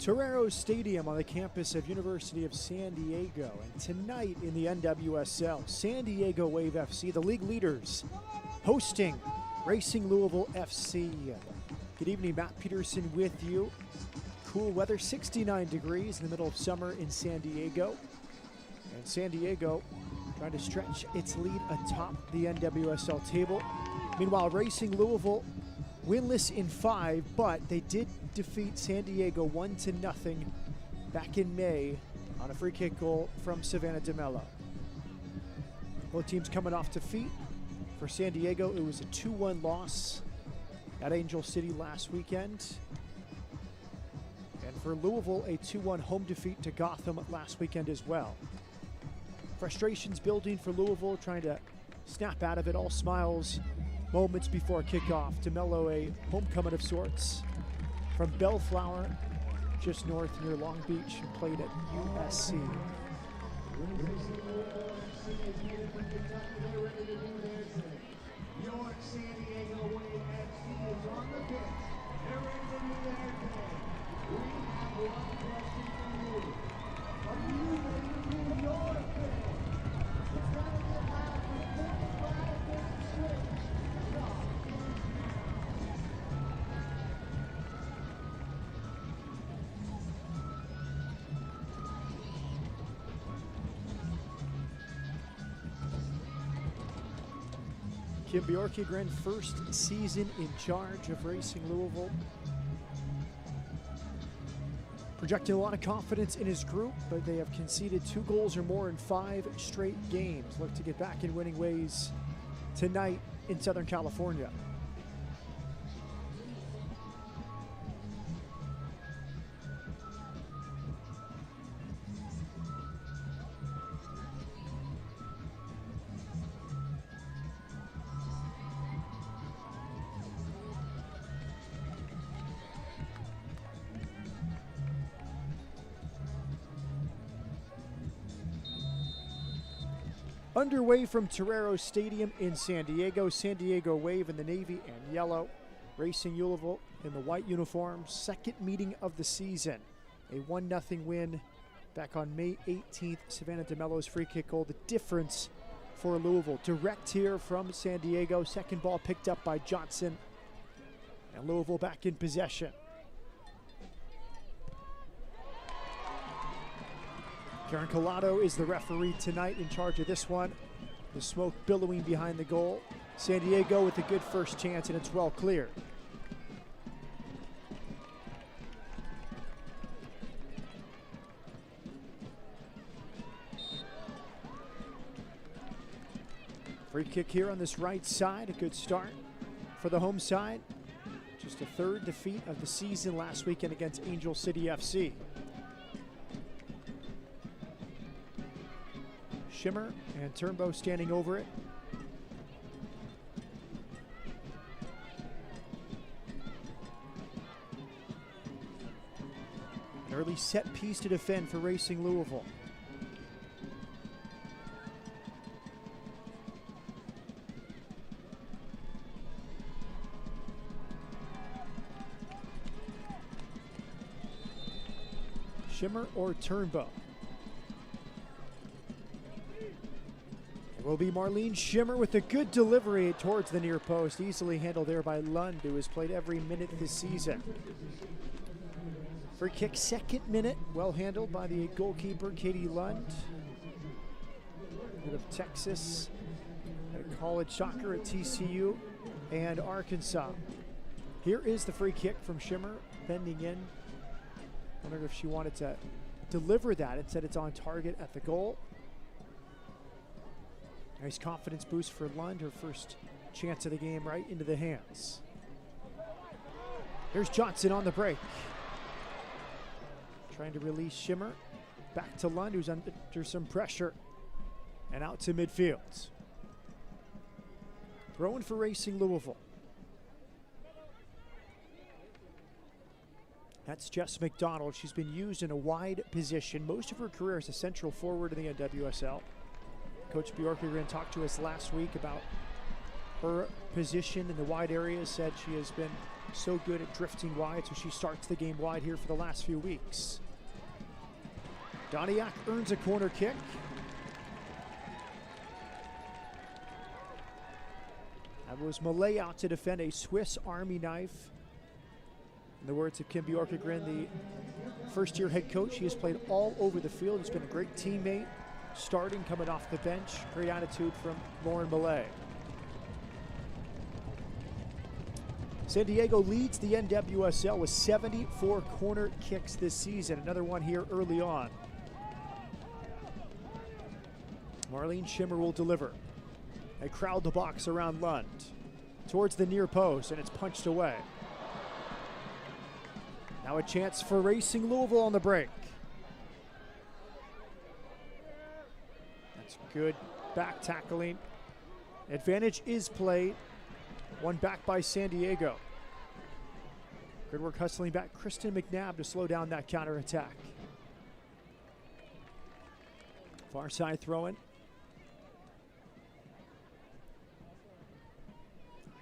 Torero Stadium on the campus of University of San Diego. And tonight in the NWSL, San Diego Wave FC, the league leaders, hosting Racing Louisville FC. Good evening, Matt Peterson with you. Cool weather, 69 degrees in the middle of summer in San Diego. And San Diego trying to stretch its lead atop the NWSL table. Meanwhile, Racing Louisville winless in 5, but they did defeat San Diego 1-0 back in May on a free kick goal from Savannah DeMello. Both teams coming off defeat. For San Diego, it was a 2-1 loss at Angel City last weekend. And for Louisville, a 2-1 home defeat to Gotham last weekend as well. Frustrations building for Louisville, trying to snap out of it. All smiles moments before kickoff. DeMello, a homecoming of sorts from Bellflower, just north near Long Beach, and played at USC. York, San Diego Wave FC is on the pitch. They're ready to do their thing. We have one question for you. Are you ready to do your thing? It's going to get loud for 45 minutes straight. Kim Bjorkegren, first season in charge of Racing Louisville. Projecting a lot of confidence in his group, but they have conceded 2 goals or more in 5 straight games. Look to get back in winning ways tonight in Southern California. Underway from Torero Stadium in San Diego. San Diego Wave in the navy and yellow. Racing Louisville in the white uniforms. Second meeting of the season. A 1-0 win back on May 18th. Savannah DeMello's free kick goal. The difference for Louisville. Direct here from San Diego. Second ball picked up by Johnson. And Louisville back in possession. Karen Collado is the referee tonight, in charge of this one. The smoke billowing behind the goal. San Diego with a good first chance, and it's well cleared. Free kick here on this right side. A good start for the home side. Just a 3rd defeat of the season last weekend against Angel City FC. Shimmer and Turnbow standing over it. An early set piece to defend for Racing Louisville. Shimmer or Turnbow? Will be Marlene Shimmer with a good delivery towards the near post. Easily handled there by Lund, who has played every minute this season. Free kick, 2nd minute. Well handled by the goalkeeper, Katie Lund. Out of Texas, at college soccer at TCU and Arkansas. Here is the free kick from Shimmer, bending in. Wondered if she wanted to deliver that. Instead, it's on target at the goal. Nice confidence boost for Lund, her first chance of the game right into the hands. Here's Johnson on the break. Trying to release Shimmer. Back to Lund, who's under some pressure. And out to midfield. Throwing for Racing Louisville. That's Jess McDonald. She's been used in a wide position most of her career as a central forward in the NWSL. Coach Bjorkegren talked to us last week about her position in the wide area, said she has been So good at drifting wide, so she starts the game wide here for the last few weeks. Doniak earns a corner kick. That was Malay out to defend a Swiss Army knife. In the words of Kim Bjorkegren, the first-year head coach, he has played all over the field. He's been a great teammate, starting, coming off the bench. Great attitude from Lauren Malay. San Diego leads the NWSL with 74 corner kicks this season. Another one here early on. Marlene Schimmer will deliver. They crowd the box around Lund. Towards the near post, and it's punched away. Now a chance for Racing Louisville on the break. That's good back tackling. Advantage is played. One back by San Diego. Good work hustling back Kristen McNabb to slow down that counterattack. Far side throw-in.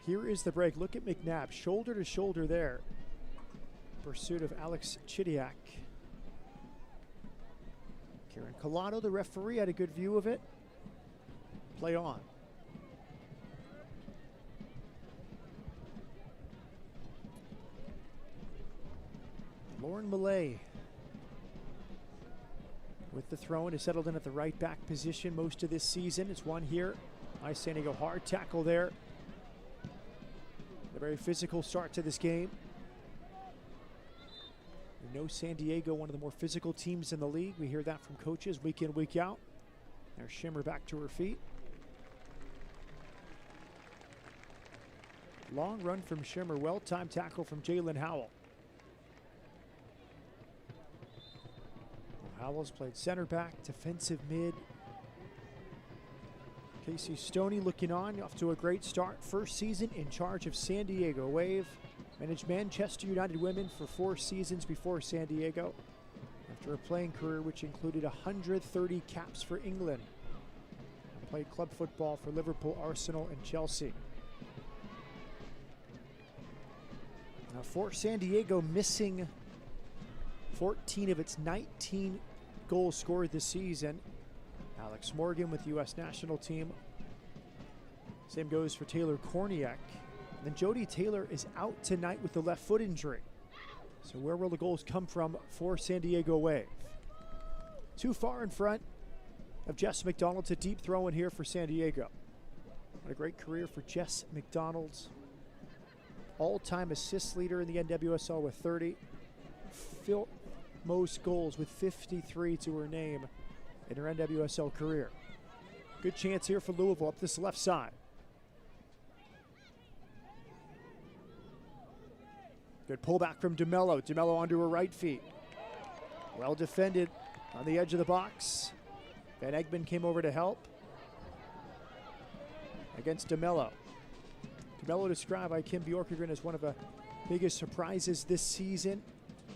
Here is the break. Look at McNabb, shoulder to shoulder there. Pursuit of Alex Chidiak. Karen Collado, the referee, had a good view of it. Play on. Lauren Malay with the throw-in, is settled in at the right back position most of this season. It's one here. Nice San Diego hard tackle there. A very physical start to this game. We know San Diego, one of the more physical teams in the league. We hear that from coaches week in, week out. There's Schimmer back to her feet. Long run from Schimmer, well-timed tackle from Jalen Howell. Howell's played center back, defensive mid. Casey Stoney looking on, off to a great start. First season in charge of San Diego Wave. Managed Manchester United women for 4 seasons before San Diego, after a playing career which included 130 caps for England. Played club football for Liverpool, Arsenal, and Chelsea. Now for San Diego, missing 14 of its 19 goals scored this season. Alex Morgan with the U.S. national team. Same goes for Taylor Korniak. And then Jodie Taylor is out tonight with the left foot injury. So where will the goals come from for San Diego Wave? Too far in front of Jess McDonald. A deep throw in here for San Diego. What a great career for Jess McDonald. All-time assist leader in the NWSL with 30. Most goals with 53 to her name in her NWSL career. Good chance here for Louisville up this left side. Good pullback from DeMello. DeMello onto her right feet. Well defended on the edge of the box. Van Egmond came over to help against DeMello. DeMello described by Kim Bjorkegren as one of the biggest surprises this season.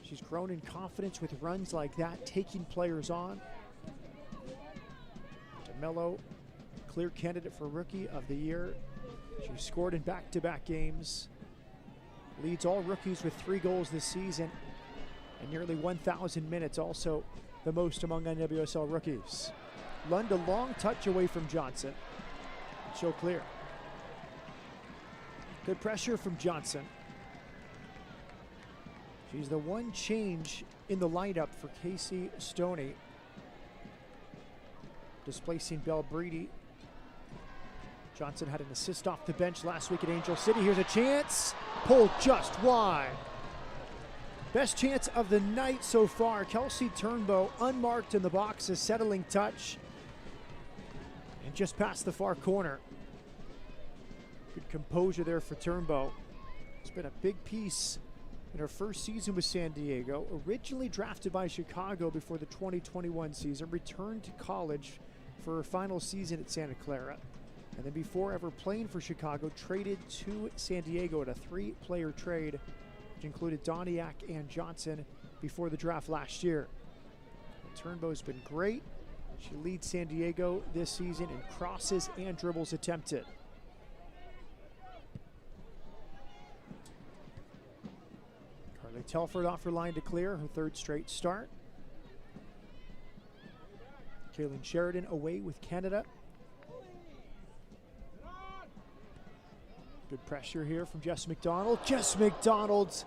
She's grown in confidence with runs like that, taking players on. DeMello, clear candidate for Rookie of the Year. She scored in back-to-back games. Leads all rookies with 3 goals this season and nearly 1,000 minutes, also the most among NWSL rookies. Lund, a long touch away from Johnson. She'll clear. Good pressure from Johnson. She's the one change in the lineup for Casey Stoney, displacing Belle Breedy. Johnson had an assist off the bench last week at Angel City. Here's a chance, pulled just wide. Best chance of the night so far. Kelsey Turnbow unmarked in the box, a settling touch, and just past the far corner. Good composure there for Turnbow. It's been a big piece in her first season with San Diego. Originally drafted by Chicago before the 2021 season, returned to college for her final season at Santa Clara. And then before ever playing for Chicago, traded to San Diego at a 3-player trade, which included Doniak and Johnson before the draft last year. Turnbow's been great. She leads San Diego this season in crosses and dribbles attempted. Telford off her line to clear, her third straight start. Kaylin Sheridan away with Canada. Good pressure here from Jess McDonald. Jess McDonald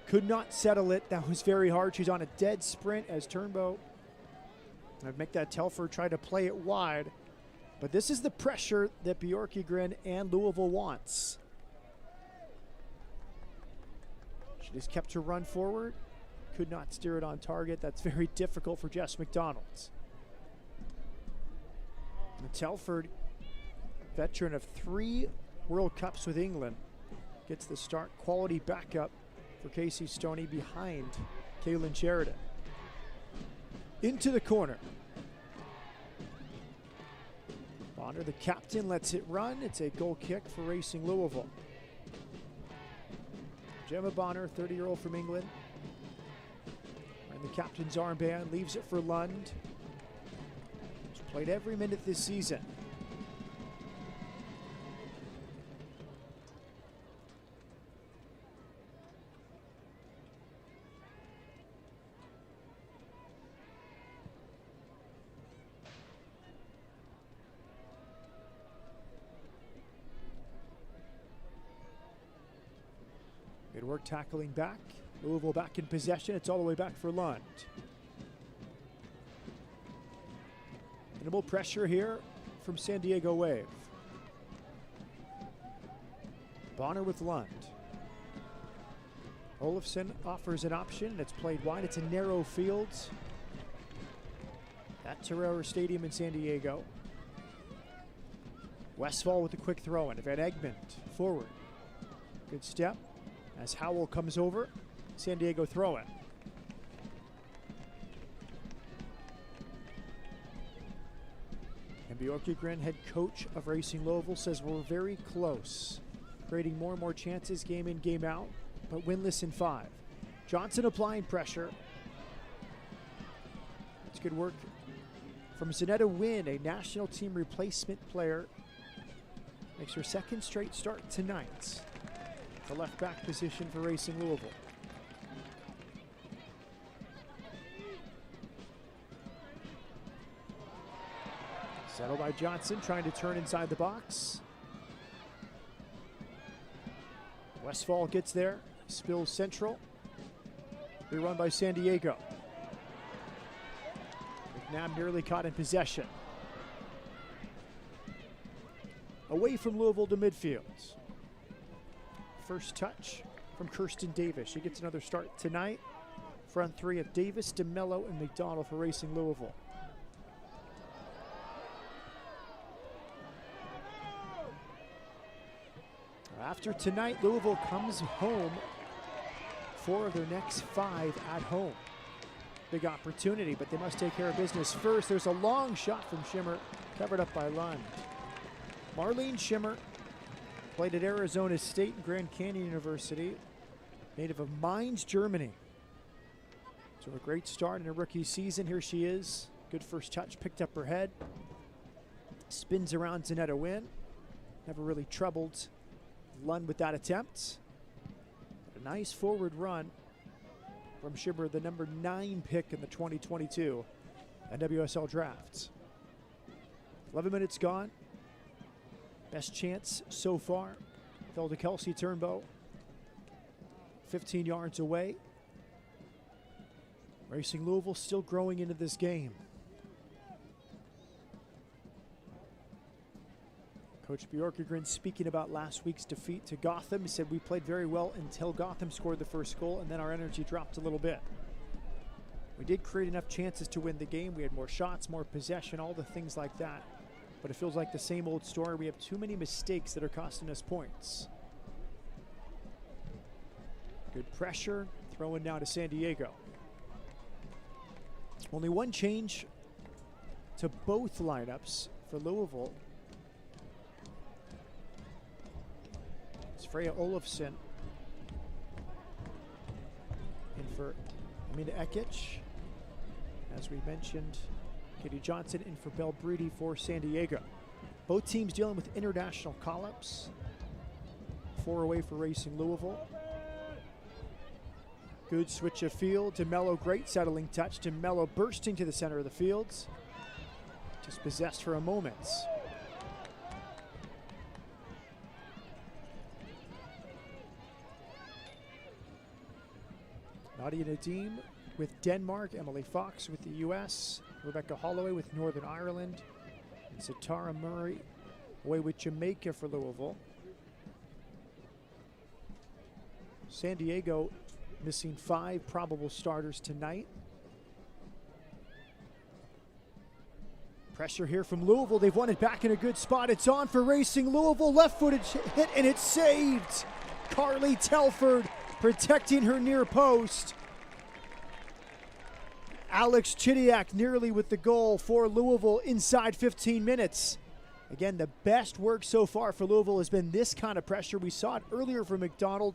could not settle it. That was very hard. She's on a dead sprint as Turnbow. I'd make that Telford try to play it wide. But this is the pressure that Bjorkegren and Louisville wants. She just kept her run forward. Could not steer it on target. That's very difficult for Jess McDonald. And Telford, veteran of 3 World Cups with England, gets the start. Quality backup for Casey Stoney behind Kaylin Sheridan. Into the corner. Bonner, the captain, lets it run. It's a goal kick for Racing Louisville. Gemma Bonner, 30-year-old from England. And the captain's armband, leaves it for Lund. She's played every minute this season. Good work tackling back. Louisville back in possession. It's all the way back for Lund. Minimal pressure here from San Diego Wave. Bonner with Lund. Olofsson offers an option. It's played wide. It's a narrow field at Terrera Stadium in San Diego. Westfall with a quick throw in. Van Egmond forward. Good step as Howell comes over. San Diego throw in. And Bjorkegren, head coach of Racing Louisville, says we're very close, creating more and more chances game in, game out, but winless in 5. Johnson applying pressure. It's good work from Zanetta Wynn, a national team replacement player. Makes her second straight start tonight. The left back position for Racing Louisville. Settled by Johnson, trying to turn inside the box. Westfall gets there, spills central. Rerun by San Diego. McNabb nearly caught in possession. Away from Louisville to midfield. First touch from Kirsten Davis. She gets another start tonight. Front 3 of Davis, DeMello, and McDonald for Racing Louisville. After tonight, Louisville comes home. 4 of their next 5 at home. Big opportunity, but they must take care of business first. There's a long shot from Schimmer, covered up by Lund. Marlene Schimmer played at Arizona State and Grand Canyon University, native of Mainz, Germany. So a great start in her rookie season. Here she is. Good first touch, picked up her head. Spins around Zanetta Wynn. Never really troubled Lund with that attempt. But a nice forward run from Schimmer, the number 9 pick in the 2022 NWSL draft. 11 minutes gone. Best chance so far. Fell to Kelsey Turnbow. 15 yards away. Racing Louisville still growing into this game. Coach Bjorkegren speaking about last week's defeat to Gotham. He said we played very well until Gotham scored the first goal, and then our energy dropped a little bit. We did create enough chances to win the game. We had more shots, more possession, all the things like that. But it feels like the same old story. We have too many mistakes that are costing us points. Good pressure. Throwing now to San Diego. Only one change to both lineups for Louisville. It's Freya Olofsson in for Amina Ekic. As we mentioned, Katie Johnson in for Belle Breedy for San Diego. Both teams dealing with international call-ups. 4 away for Racing Louisville. Good switch of field. DeMello, great settling touch. DeMello bursting to the center of the field. Dispossessed for a moment. Nadia Nadim with Denmark. Emily Fox with the U.S. Rebecca Holloway with Northern Ireland. And Satara Murray away with Jamaica for Louisville. San Diego missing 5 probable starters tonight. Pressure here from Louisville. They've won it back in a good spot. It's on for Racing Louisville. Left-footed hit, and it's saved. Carly Telford protecting her near post. Alex Chidiak nearly with the goal for Louisville inside 15 minutes. Again, the best work so far for Louisville has been this kind of pressure. We saw it earlier from McDonald.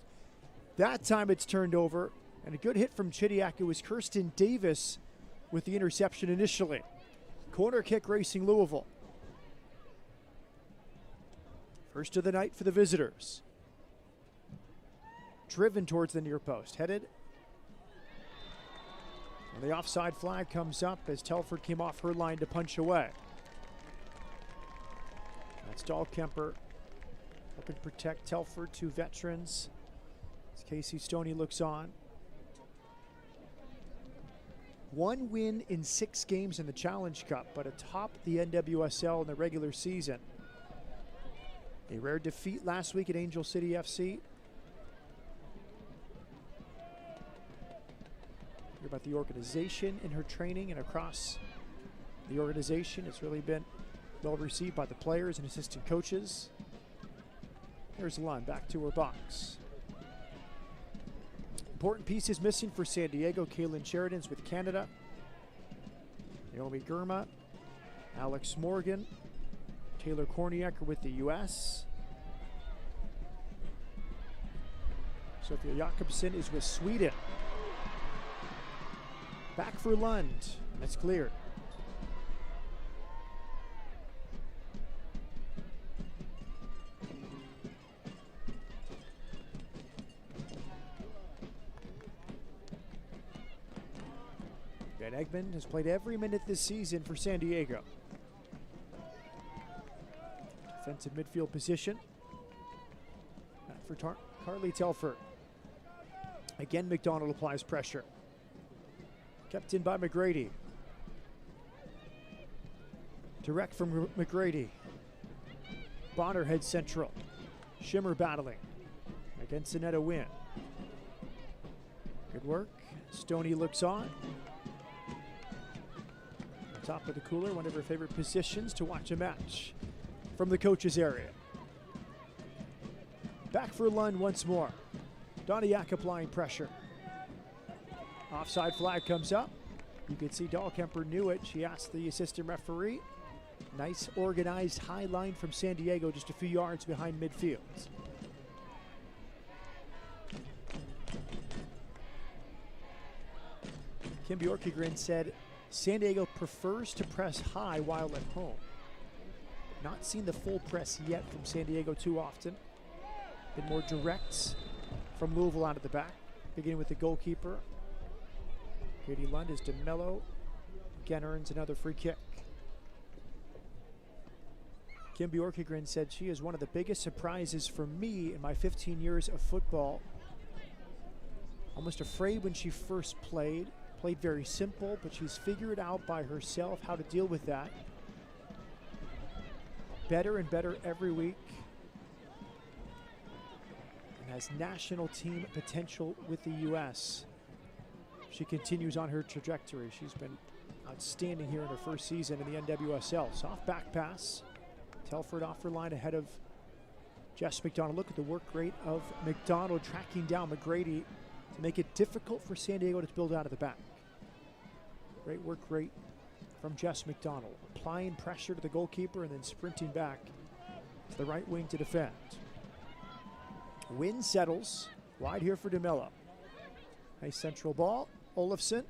That time it's turned over. And a good hit from Chidiak. It was Kirsten Davis with the interception initially. Corner kick, Racing Louisville. First of the night for the visitors. Driven towards the near post. Headed. And the offside flag comes up as Telford came off her line to punch away. That's Dahlkemper helping protect Telford, 2 veterans. As Casey Stoney looks on. 1 win in 6 games in the Challenge Cup, but atop the NWSL in the regular season. A rare defeat last week at Angel City FC. Hear about the organization in her training and across the organization. It's really been well received by the players and assistant coaches. Here's Lund back to her box. Important pieces missing for San Diego. Kaylin Sheridan's with Canada. Naomi Gurma, Alex Morgan, Taylor Korniak are with the U.S. Sophia Jakobsen is with Sweden. Back for Lund. That's cleared. Van Egmond has played every minute this season for San Diego. Defensive midfield position. Back for Carly Telford. Again, McDonald applies pressure. Kept in by McGrady. Direct from McGrady. Bonner heads central. Shimmer battling against Annetta Wynn. Good work. Stoney looks on. Top of the cooler, one of her favorite positions to watch a match from the coach's area. Back for Lund once more. Doniak applying pressure. Offside flag comes up. You can see Dahlkemper knew it. She asked the assistant referee. Nice organized high line from San Diego, just a few yards behind midfield. Kim Bjorkegren said San Diego prefers to press high while at home. Not seen the full press yet from San Diego too often. Been more direct from Louisville out of the back, beginning with the goalkeeper. Katie Lund is DeMello. Again earns another free kick. Kim Bjorkegren said she is one of the biggest surprises for me in my 15 years of football. Almost afraid when she first played. Played very simple, but she's figured out by herself how to deal with that. Better and better every week. And has national team potential with the U.S. She continues on her trajectory. She's been outstanding here in her first season in the NWSL. Soft back pass. Telford off her line ahead of Jess McDonald. Look at the work rate of McDonald tracking down McGrady to make it difficult for San Diego to build out of the back. Great work rate from Jess McDonald. Applying pressure to the goalkeeper and then sprinting back to the right wing to defend. Wynn settles. Wide here for DeMello. Nice central ball. Olafson.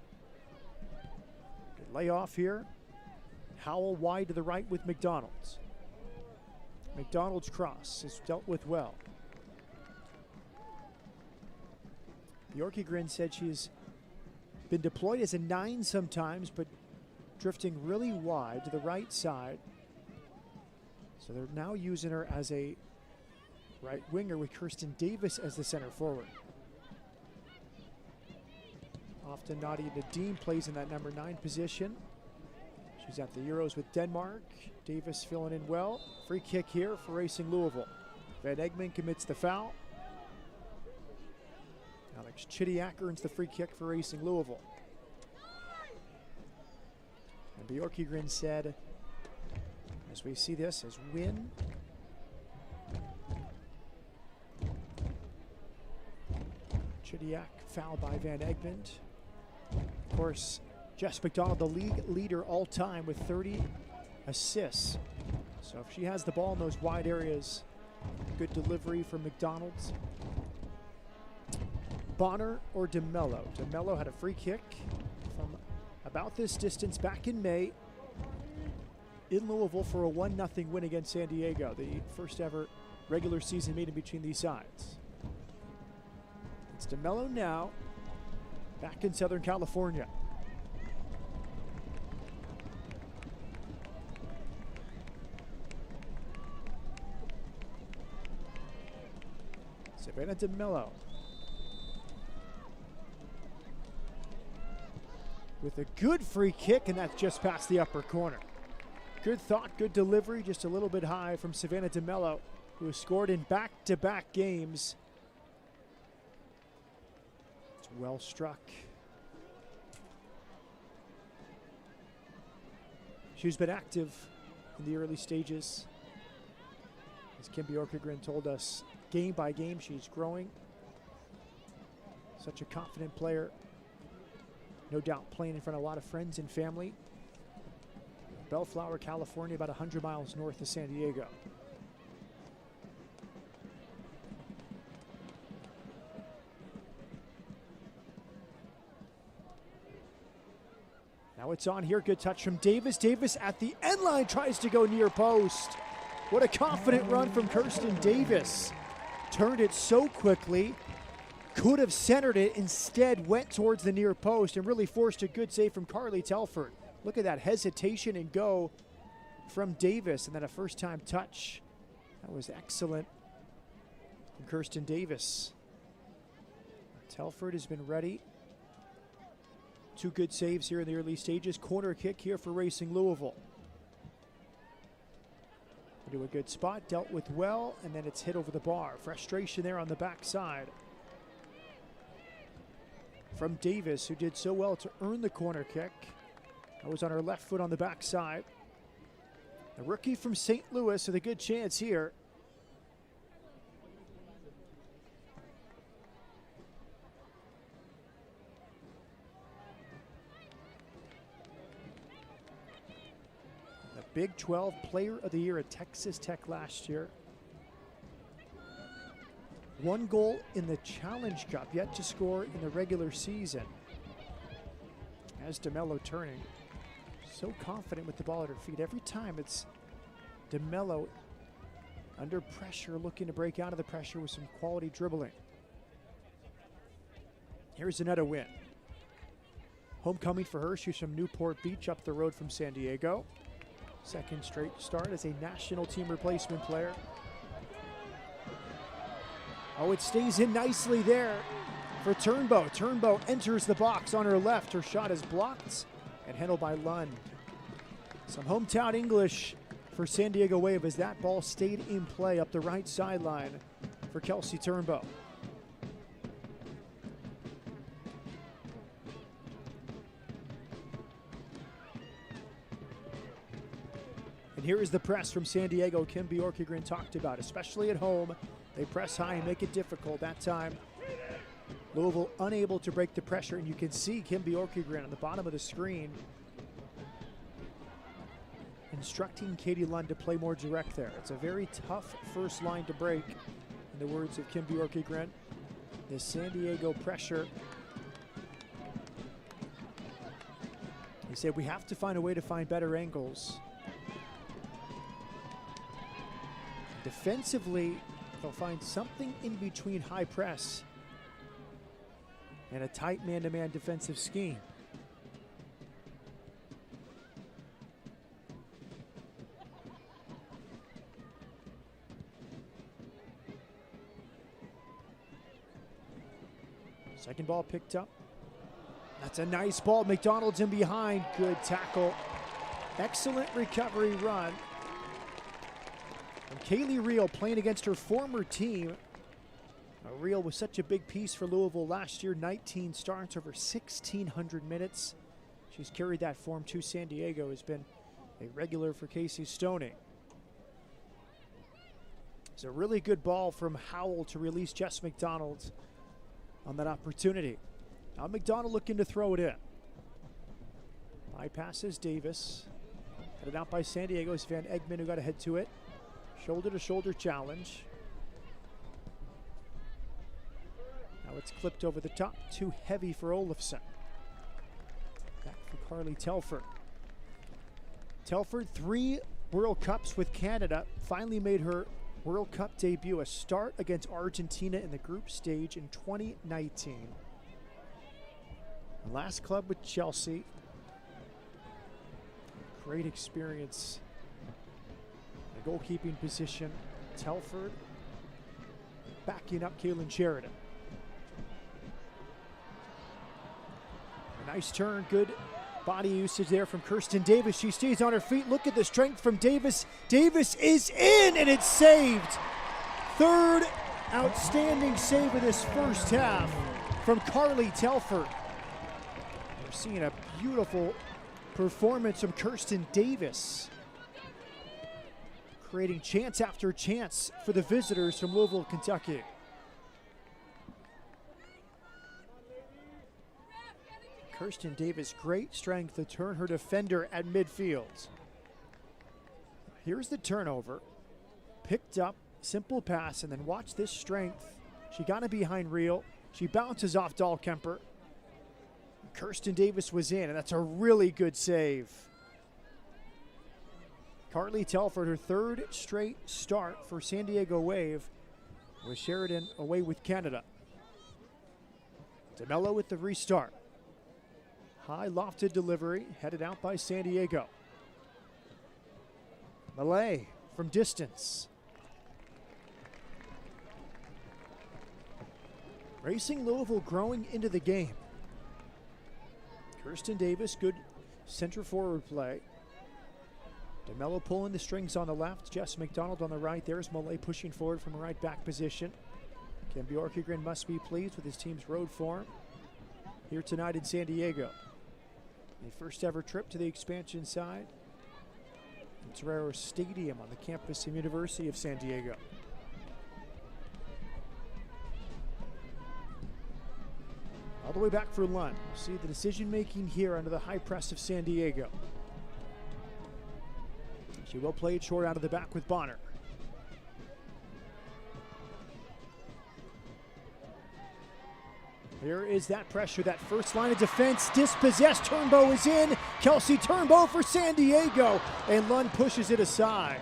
Good layoff here. Howell wide to the right with McDonald. McDonald's cross is dealt with well. Bjorkegren said she's been deployed as a 9 sometimes, but drifting really wide to the right side. So they're now using her as a right winger with Kirsten Davis as the center forward. Often Nadia Nadim plays in that number 9 position. She's at the Euros with Denmark. Davis filling in well. Free kick here for Racing Louisville. Van Egmond commits the foul. Alex Chidiak earns the free kick for Racing Louisville. And Bjorkegren said, as we see this, as win. Chidiak fouled by Van Egmond. Of course, Jess McDonald, the league leader all time with 30 assists. So if she has the ball in those wide areas, good delivery from McDonald's. Bonner or DeMello? DeMello had a free kick from about this distance back in May in Louisville for a 1-0 win against San Diego, the first ever regular season meeting between these sides. It's DeMello now, back in Southern California. Savannah DeMello with a good free kick, and that's just past the upper corner. Good thought, good delivery, just a little bit high from Savannah DeMello, who has scored in back-to-back games. It's well struck. She's been active in the early stages. As Kim Bjorkegren told us, game by game she's growing. Such a confident player. No doubt playing in front of a lot of friends and family. Bellflower, California, about 100 miles north of San Diego. Now it's on here, good touch from Davis. Davis at the end line tries to go near post. What a confident run from Kirsten Davis. Turned it so quickly. Could have centered it, instead went towards the near post and really forced a good save from Carly Telford. Look at that hesitation and go from Davis, and then a first-time touch. That was excellent from Kirsten Davis. Telford has been ready. 2 good saves here in the early stages. Corner kick here for Racing Louisville. Into a good spot, dealt with well, and then it's hit over the bar. Frustration there on the backside from Davis, who did so well to earn the corner kick. That was on her left foot on the backside. The rookie from St. Louis with a good chance here. The Big 12 Player of the Year at Texas Tech last year. 1 goal in the Challenge Cup, yet to score in the regular season. As DeMello turning, so confident with the ball at her feet. Every time it's DeMello under pressure, looking to break out of the pressure with some quality dribbling. Here's another win. Homecoming for her. She's from Newport Beach up the road from San Diego. Second straight start as a national team replacement player. Oh, it stays in nicely there for Turnbow. Turnbow enters the box on her left. Her shot is blocked and handled by Lund. Some hometown English for San Diego Wave as that ball stayed in play up the right sideline for Kelsey Turnbow. And here is the press from San Diego. Kim Bjorkegren talked about, especially at home. They press high and make it difficult. That time, Louisville unable to break the pressure, and you can see Kim Bjorkegren on the bottom of the screen instructing Katie Lund to play more direct there. It's a very tough first line to break, in the words of Kim Bjorkegren. The San Diego pressure. He said, we have to find a way to find better angles. Defensively, they'll find something in between high press and a tight man-to-man defensive scheme. Second ball picked up. That's a nice ball. McDonald's in behind. Good tackle. Excellent recovery run. And Kaylee Reel playing against her former team. Reel was such a big piece for Louisville last year. 19 starts, over 1,600 minutes. She's carried that form to San Diego, has been a regular for Casey Stoney. It's a really good ball from Howell to release Jess McDonald on that opportunity. Now McDonald looking to throw it in. Bypasses Davis. Headed out by San Diego. It's Van Egmond who got ahead to it. Shoulder to shoulder challenge. Now it's clipped over the top. Too heavy for Olofsson. Back for Carly Telford. Telford, 3 World Cups with Canada. Finally made her World Cup debut. A start against Argentina in the group stage in 2019. The last club with Chelsea. Great experience. The goalkeeping position. Telford backing up Kaylin Sheridan. A nice turn, good body usage there from Kirsten Davis. She stays on her feet. Look at the strength from Davis. Davis is in and it's saved. Third outstanding save of this first half from Carly Telford. We're seeing a beautiful performance from Kirsten Davis, creating chance after chance for the visitors from Louisville, Kentucky. Kirsten Davis, great strength to turn her defender at midfield. Here's the turnover. Picked up, simple pass, and then watch this strength. She got it behind Reel. She bounces off Dahlkemper. Kirsten Davis was in, and that's a really good save. Carly Telford, her 3rd straight start for San Diego Wave, with Sheridan away with Canada. DeMello with the restart. High lofted delivery, headed out by San Diego. Malay from distance. Racing Louisville growing into the game. Kirsten Davis, good center forward play. DeMello pulling the strings on the left. Jess McDonald on the right. There's Malay pushing forward from a right back position. Ken Bjorkegren must be pleased with his team's road form here tonight in San Diego. A first ever trip to the expansion side. Torero Stadium on the campus of University of San Diego. All the way back for Lund. See the decision making here under the high press of San Diego. She will play it short out of the back with Bonner. There is that pressure, that first line of defense, dispossessed. Turnbow is in. Kelsey Turnbow for San Diego, and Lund pushes it aside.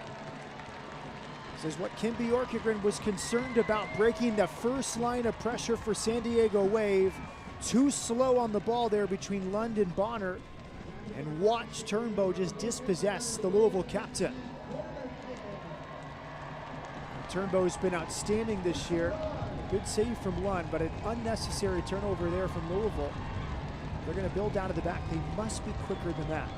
This is what Kim Bjorkegren was concerned about, breaking the first line of pressure for San Diego Wave. Too slow on the ball there between Lund and Bonner, and watch Turnbow just dispossess the Louisville captain. Turnbow's been outstanding this year. Good save from Lund, but an unnecessary turnover there from Louisville. They're going to build down to the back. They must be quicker than that.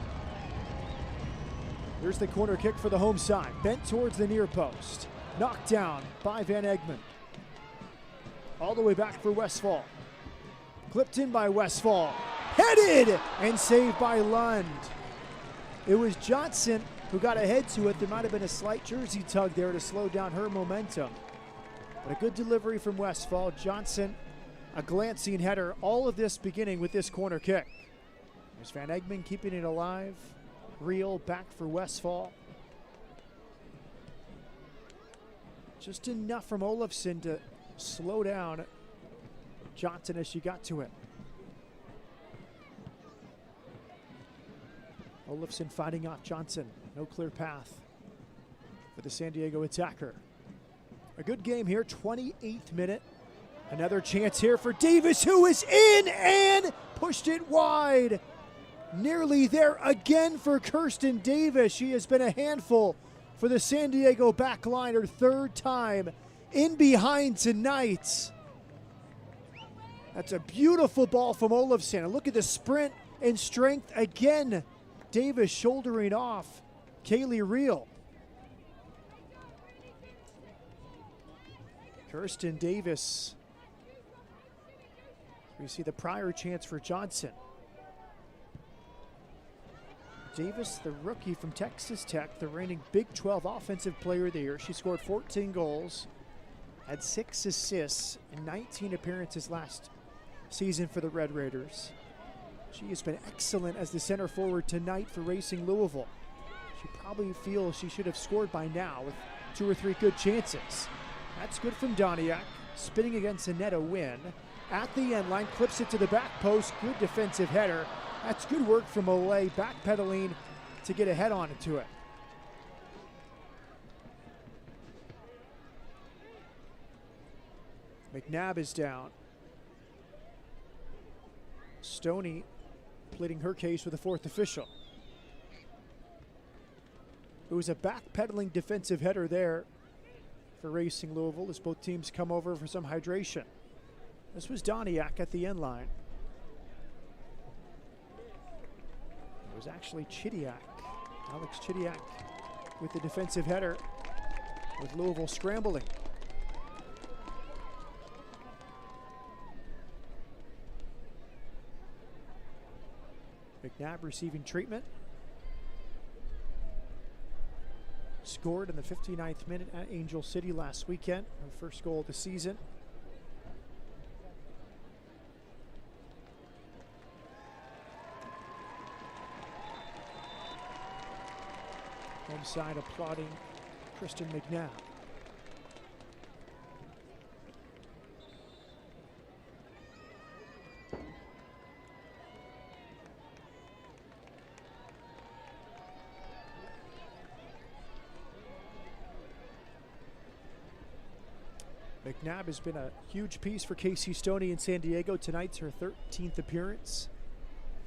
Here's the corner kick for the home side. Bent towards the near post. Knocked down by Van Egmond. All the way back for Westfall. Clipped in by Westfall. Headed and saved by Lund. It was Johnson who got ahead to it. There might have been a slight jersey tug there to slow down her momentum. But a good delivery from Westfall. Johnson, a glancing header. All of this beginning with this corner kick. There's Van Egmond keeping it alive. Reel back for Westfall. Just enough from Olofsson to slow down Johnson as she got to it. Olofsson fighting off Johnson. No clear path for the San Diego attacker. A good game here, 28th minute. Another chance here for Davis, who is in and pushed it wide. Nearly there again for Kirsten Davis. She has been a handful for the San Diego back line, her third time in behind tonight. That's a beautiful ball from Olofsson. And look at the sprint and strength again. Davis shouldering off Kaylee Reel. Kirsten Davis. We see the prior chance for Johnson. Davis, the rookie from Texas Tech, the reigning Big 12 Offensive Player of the Year. She scored 14 goals, had 6 assists in 19 appearances last season for the Red Raiders. She has been excellent as the center forward tonight for Racing Louisville. She probably feels she should have scored by now with 2 or 3 good chances. That's good from Doniak, spinning against the net, a win. At the end line, clips it to the back post, good defensive header. That's good work from Olay, backpedaling to get a head on to it. McNabb is down. Stoney pleading her case with the 4th official. It was a backpedaling defensive header there for Racing Louisville as both teams come over for some hydration. This was Doniak at the end line. It was actually Chidiak, Alex Chidiak, with the defensive header, with Louisville scrambling. McNabb receiving treatment. Scored in the 59th minute at Angel City last weekend, her first goal of the season. Home side applauding Kristen McNabb. McNabb has been a huge piece for Casey Stoney in San Diego. Tonight's her 13th appearance,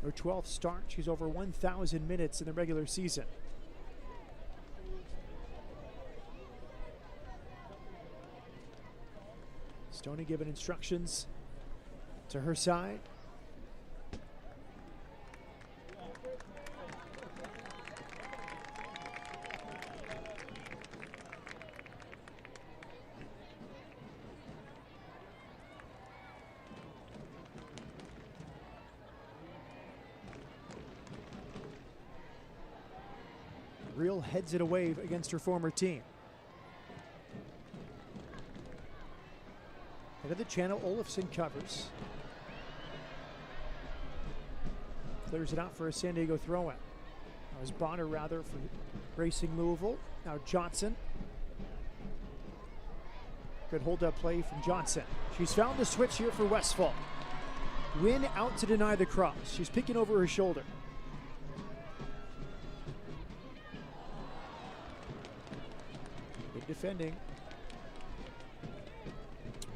her 12th start. She's over 1,000 minutes in the regular season. Stoney giving instructions to her side. Reel heads it away against her former team. Head of the channel, Olofsson covers. Clears it out for a San Diego throw-in. That was Bonner rather for Racing Louisville. Now Johnson. Good hold-up play from Johnson. She's found the switch here for Westfall. Win out to deny the cross. She's peeking over her shoulder. Good defending.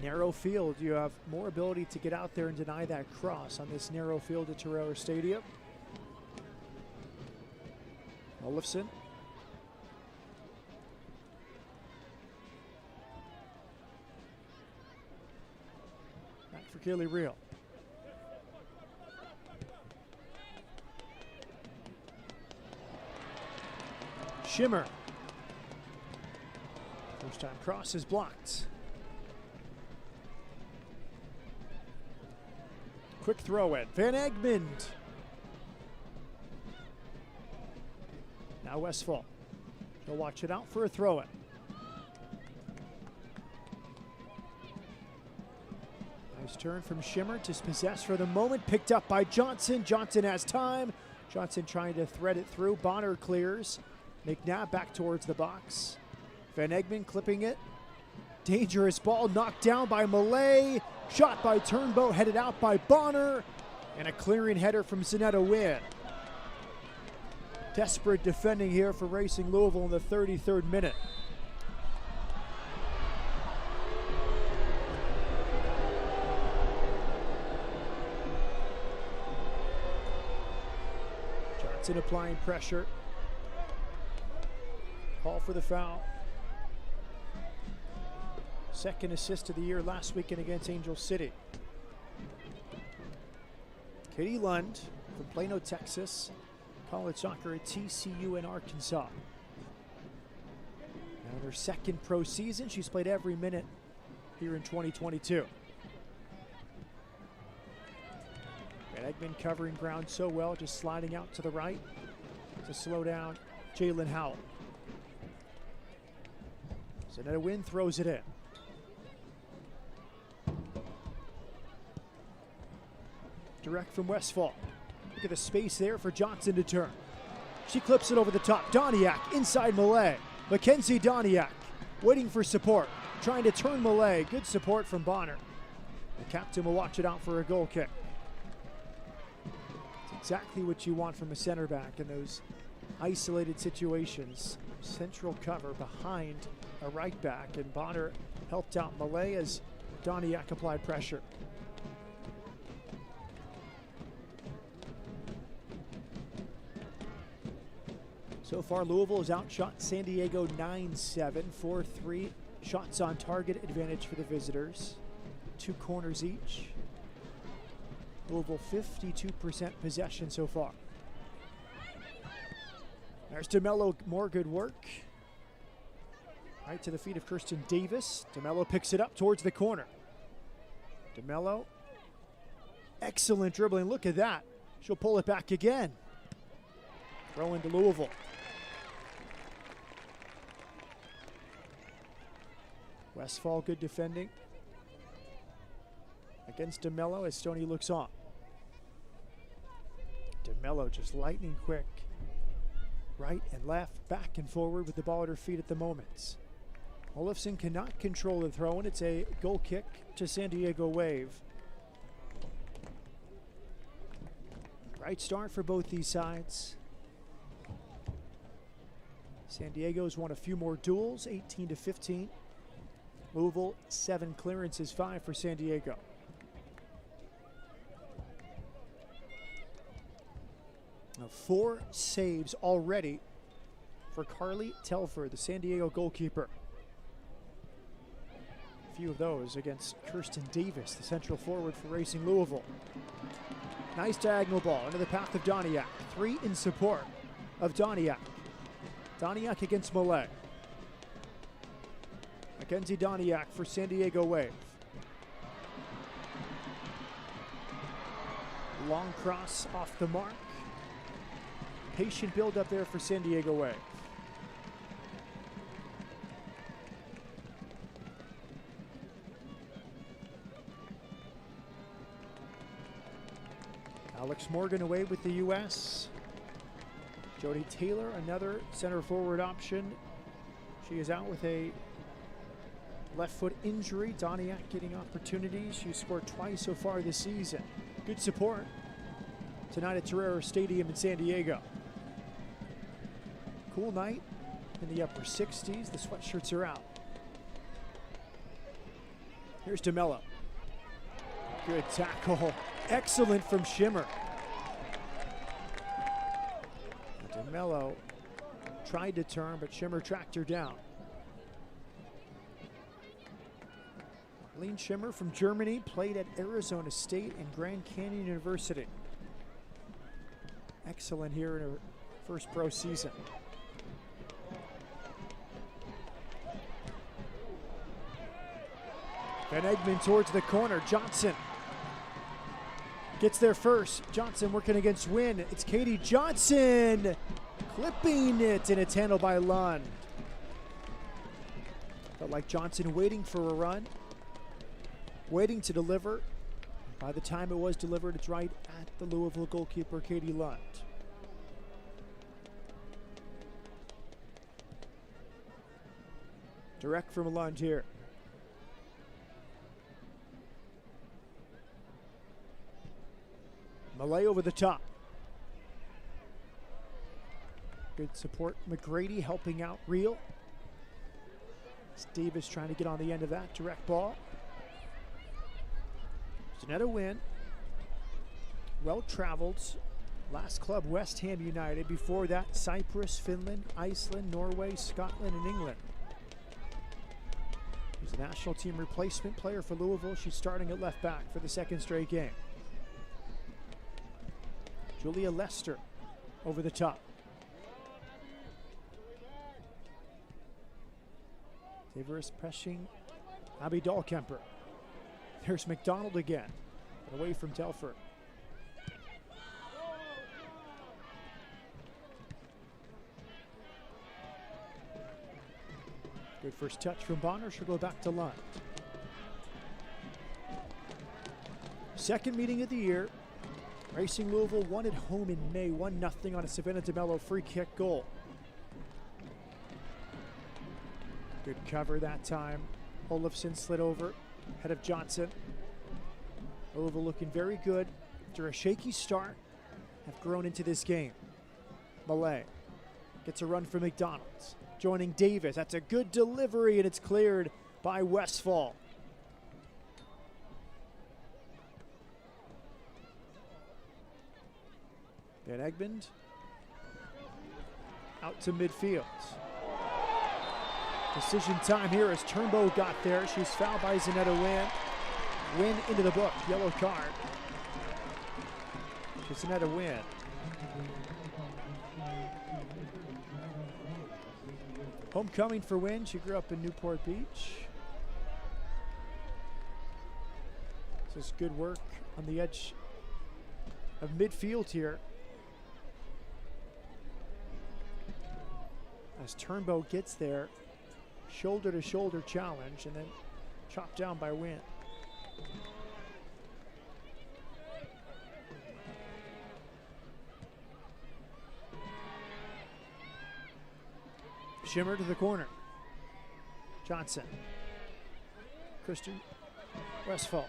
Narrow field, you have more ability to get out there and deny that cross on this narrow field at Torero Stadium. Olofsson. Back for Kaylee Reel. Shimmer. First time cross is blocked. Quick throw in. Van Egmond. Now Westfall. He'll watch it out for a throw in. Nice turn from Shimmer to possess for the moment. Picked up by Johnson. Johnson has time. Johnson trying to thread it through. Bonner clears. McNabb back towards the box. Van Egmond clipping it. Dangerous ball knocked down by Malay. Shot by Turnbow, headed out by Bonner. And a clearing header from Zanetta Wynn. Desperate defending here for Racing Louisville in the 33rd minute. Johnson applying pressure. Call for the foul. Second assist of the year last weekend against Angel City. Katie Lund from Plano, Texas. College soccer at TCU in Arkansas. Now in her second pro season, she's played every minute here in 2022. Van Egmond covering ground so well, just sliding out to the right to slow down Jalen Howell. Zanetta Wynn throws it in. Direct from Westfall. Look at the space there for Johnson to turn. She clips it over the top. Doniak inside Malay. Mackenzie Doniak waiting for support. Trying to turn Malay. Good support from Bonner. The captain will watch it out for a goal kick. It's exactly what you want from a center back in those isolated situations. Central cover behind a right back, and Bonner helped out Malay as Doniak applied pressure. So far, Louisville has outshot San Diego 9-7, 4-3. Shots on target advantage for the visitors. 2 corners each. Louisville 52% possession so far. There's DeMello, more good work. Right to the feet of Kirsten Davis. DeMello picks it up towards the corner. DeMello, excellent dribbling. Look at that. She'll pull it back again. Throw into Louisville. Westfall, good defending against DeMello as Stoney looks on. DeMello just lightning quick. Right and left, back and forward with the ball at her feet at the moment. Olofsson cannot control the throw, and it's a goal kick to San Diego Wave. Right start for both these sides. San Diego's won a few more duels, 18-15. Louisville, 7 clearances, 5 for San Diego. Now 4 saves already for Carly Telford, the San Diego goalkeeper. A few of those against Kirsten Davis, the central forward for Racing Louisville. Nice diagonal ball into the path of Doniak. 3 in support of Doniak. Doniak against Malay. Mackenzie Doniak for San Diego Wave. Long cross off the mark. Patient build up there for San Diego Wave. Alex Morgan away with the U.S. Jody Taylor, another center forward option. She is out with a left foot injury. Doniak getting opportunities. She scored twice so far this season. Good support tonight at Torero Stadium in San Diego. Cool night in the upper 60s. The sweatshirts are out. Here's DeMello. Good tackle. Excellent from Shimmer. DeMello tried to turn, but Shimmer tracked her down. Marlene Shimmer from Germany, played at Arizona State and Grand Canyon University. Excellent here in her first pro season. Van Egmond towards the corner. Johnson gets there first. Johnson working against Wynn. It's Katie Johnson clipping it, and it's handled by Lund. Felt like Johnson waiting for a run, waiting to deliver. By the time it was delivered, it's right at the Louisville goalkeeper, Katie Lund. Direct from Lund here. Malay over the top. Good support. McGrady helping out Real. It's Davis trying to get on the end of that. Direct ball. Zanetta Wynn. Well traveled. Last club, West Ham United. Before that, Cyprus, Finland, Iceland, Norway, Scotland, and England. She's a national team replacement player for Louisville. She's starting at left back for the second straight game. Julia Lester over the top. Tavares pressing Abby Dahlkemper. There's McDonald again, but away from Telford. Good first touch from Bonner. She'll go back to Lund. Second meeting of the year. Racing Louisville won at home in May, 1-0 on a Savannah DeMello free kick goal. Good cover that time. Olafson slid over, head of Johnson. Louisville looking very good after a shaky start, have grown into this game. Malay gets a run for McDonald's. Joining Davis, that's a good delivery and it's cleared by Westfall. Van Egmond out to midfield. Decision time here as Turnbow got there. She's fouled by Zanetta Wynn. Wynn into the book, yellow card. Zanetta Wynn. Homecoming for Wynn. She grew up in Newport Beach. This is good work on the edge of midfield here. As Turnbow gets there, shoulder to shoulder challenge and then chopped down by Wynn. Shimmer to the corner. Johnson. Christian Westfall.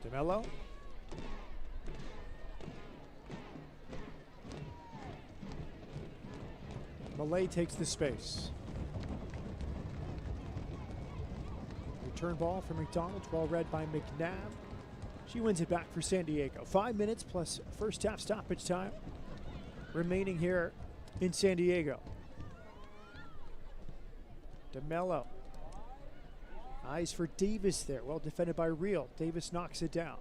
DeMello. Malay takes the space. Return ball for McDonald, well read by McNabb. She wins it back for San Diego. 5 minutes plus first half stoppage time remaining here in San Diego. DeMello. Eyes for Davis there. Well defended by Reel. Davis knocks it down.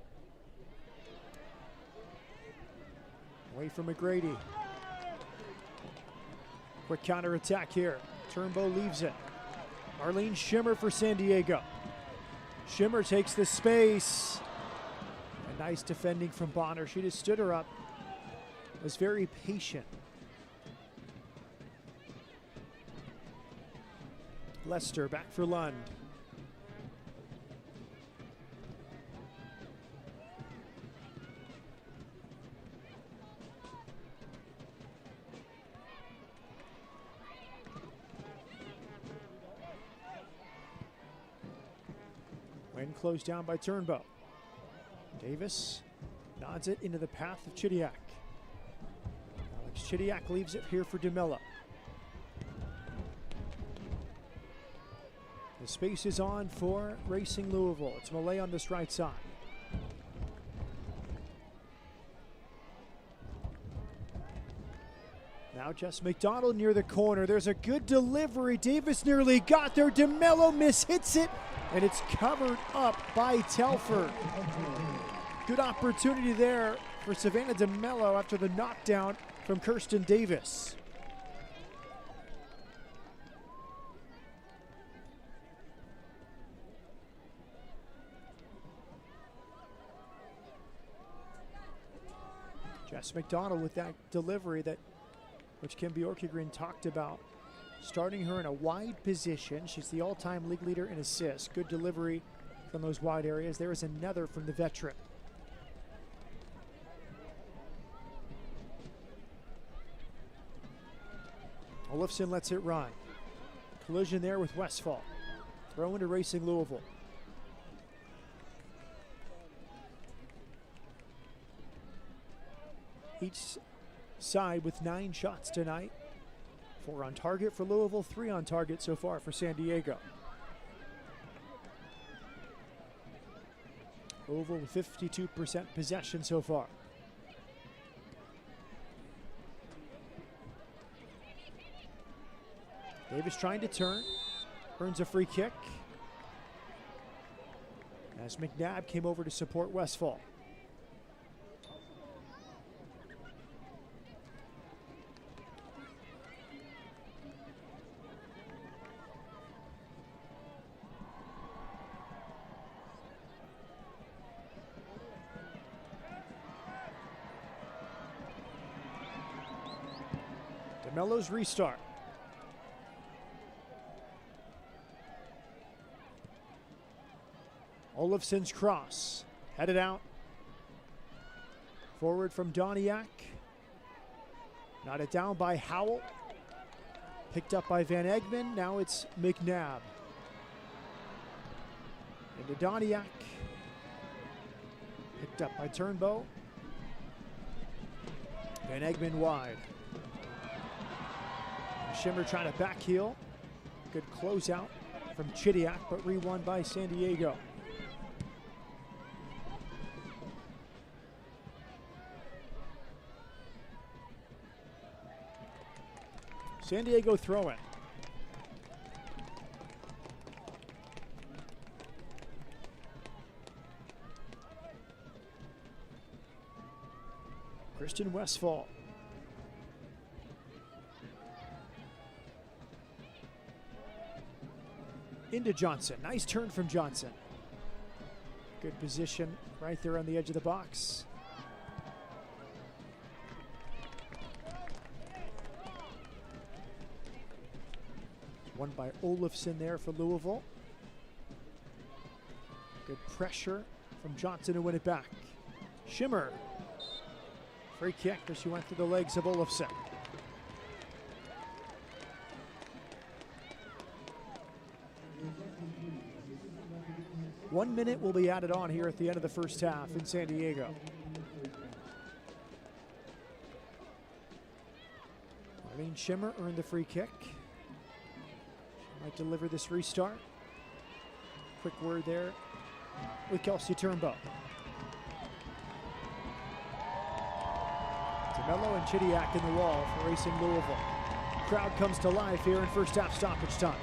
Away from McGrady. Quick counter attack here. Turnbow leaves it. Marlene Shimmer for San Diego. Shimmer takes the space. A nice defending from Bonner. She just stood her up. Was very patient. Lester back for Lund. Wynn closed down by Turnbow. Davis nods it into the path of Chidiac. Alex Chidiac leaves it here for DeMello. The space is on for Racing Louisville. It's Malay on this right side. Now Jess McDonald near the corner. There's a good delivery. Davis nearly got there. DeMello mishits it, and it's covered up by Telford. Good opportunity there for Savannah DeMello after the knockdown from Kirsten Davis. Jess McDonald with that delivery which Kim Bjorkegren talked about. Starting her in a wide position. She's the all-time league leader in assists. Good delivery from those wide areas. There is another from the veteran. Olafson lets it run. Collision there with Westfall. Throw into Racing Louisville. side with 9 shots tonight. 4 on target for Louisville, 3 on target so far for San Diego. Louisville with 52% possession so far. Davis trying to turn, earns a free kick as McNabb came over to support Westfall. DeMello's restart. Olofsson's cross, headed out. Forward from Doniak. Knotted down by Howell. Picked up by Van Egmond, now it's McNabb. Into Doniak. Picked up by Turnbow. Van Egmond wide. Shimmer trying to back heel. Good closeout from Chidiak, but re-won by San Diego. San Diego throw-in. Christian Westfall. Into Johnson. Nice turn from Johnson. Good position right there on the edge of the box. Won by Olofsson there for Louisville. Good pressure from Johnson to win it back. Shimmer. Free kick as she went through the legs of Olofsson. One minute will be added on here at the end of the first half in San Diego. Marlene Shimmer earned the free kick. Might deliver this restart. Quick word there with Kelsey Turnbow. DeMello and Chidiak in the wall for Racing Louisville. Crowd comes to life here in first half stoppage time.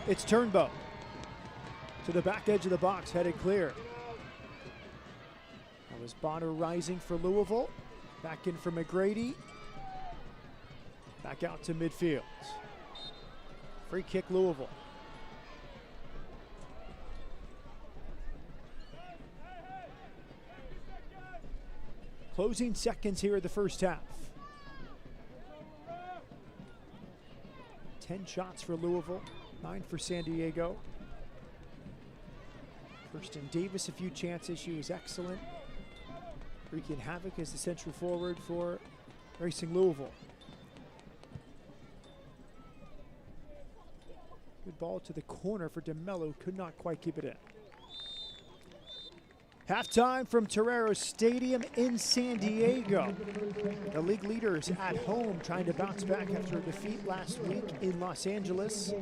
It's Turnbow to the back edge of the box, headed clear. That was Bonner rising for Louisville. Back in for McGrady. Back out to midfield. Free kick Louisville. Closing seconds here of the first half. 10 shots for Louisville, 9 for San Diego. Kirsten Davis, a few chances. She was excellent. Wreaking havoc as the central forward for Racing Louisville. Good ball to the corner for DeMello, could not quite keep it in. Halftime from Torero Stadium in San Diego. The league leaders at home trying to bounce back after a defeat last week in Los Angeles.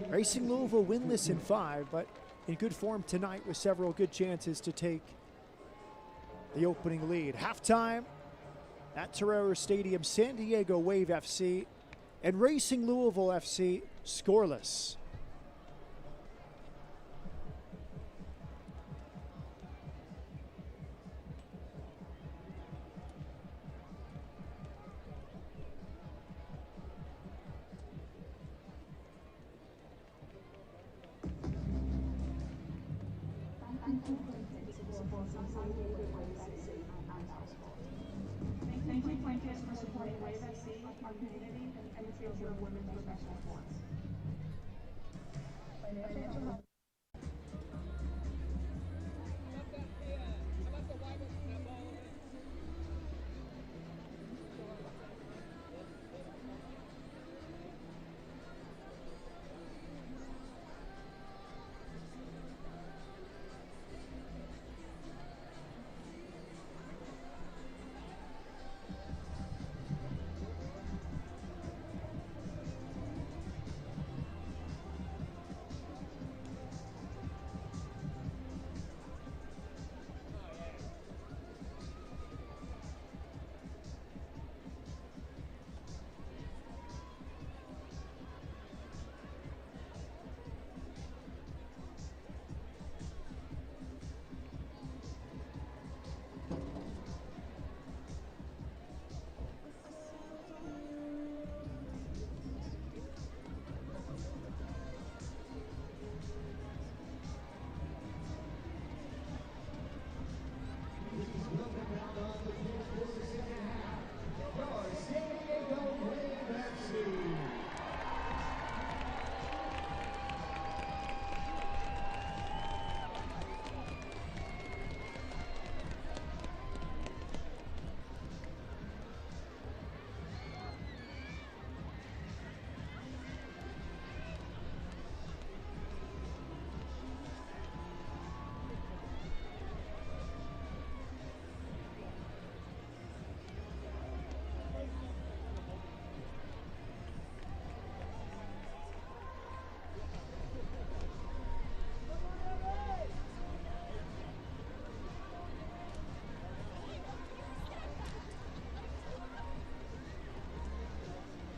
Racing Louisville winless in 5, but in good form tonight with several good chances to take the opening lead. Halftime at Torero Stadium, San Diego Wave FC and Racing Louisville FC scoreless. Thank you, Plaintiffs, for supporting Wave FC, our community, and the field of women's professional sports.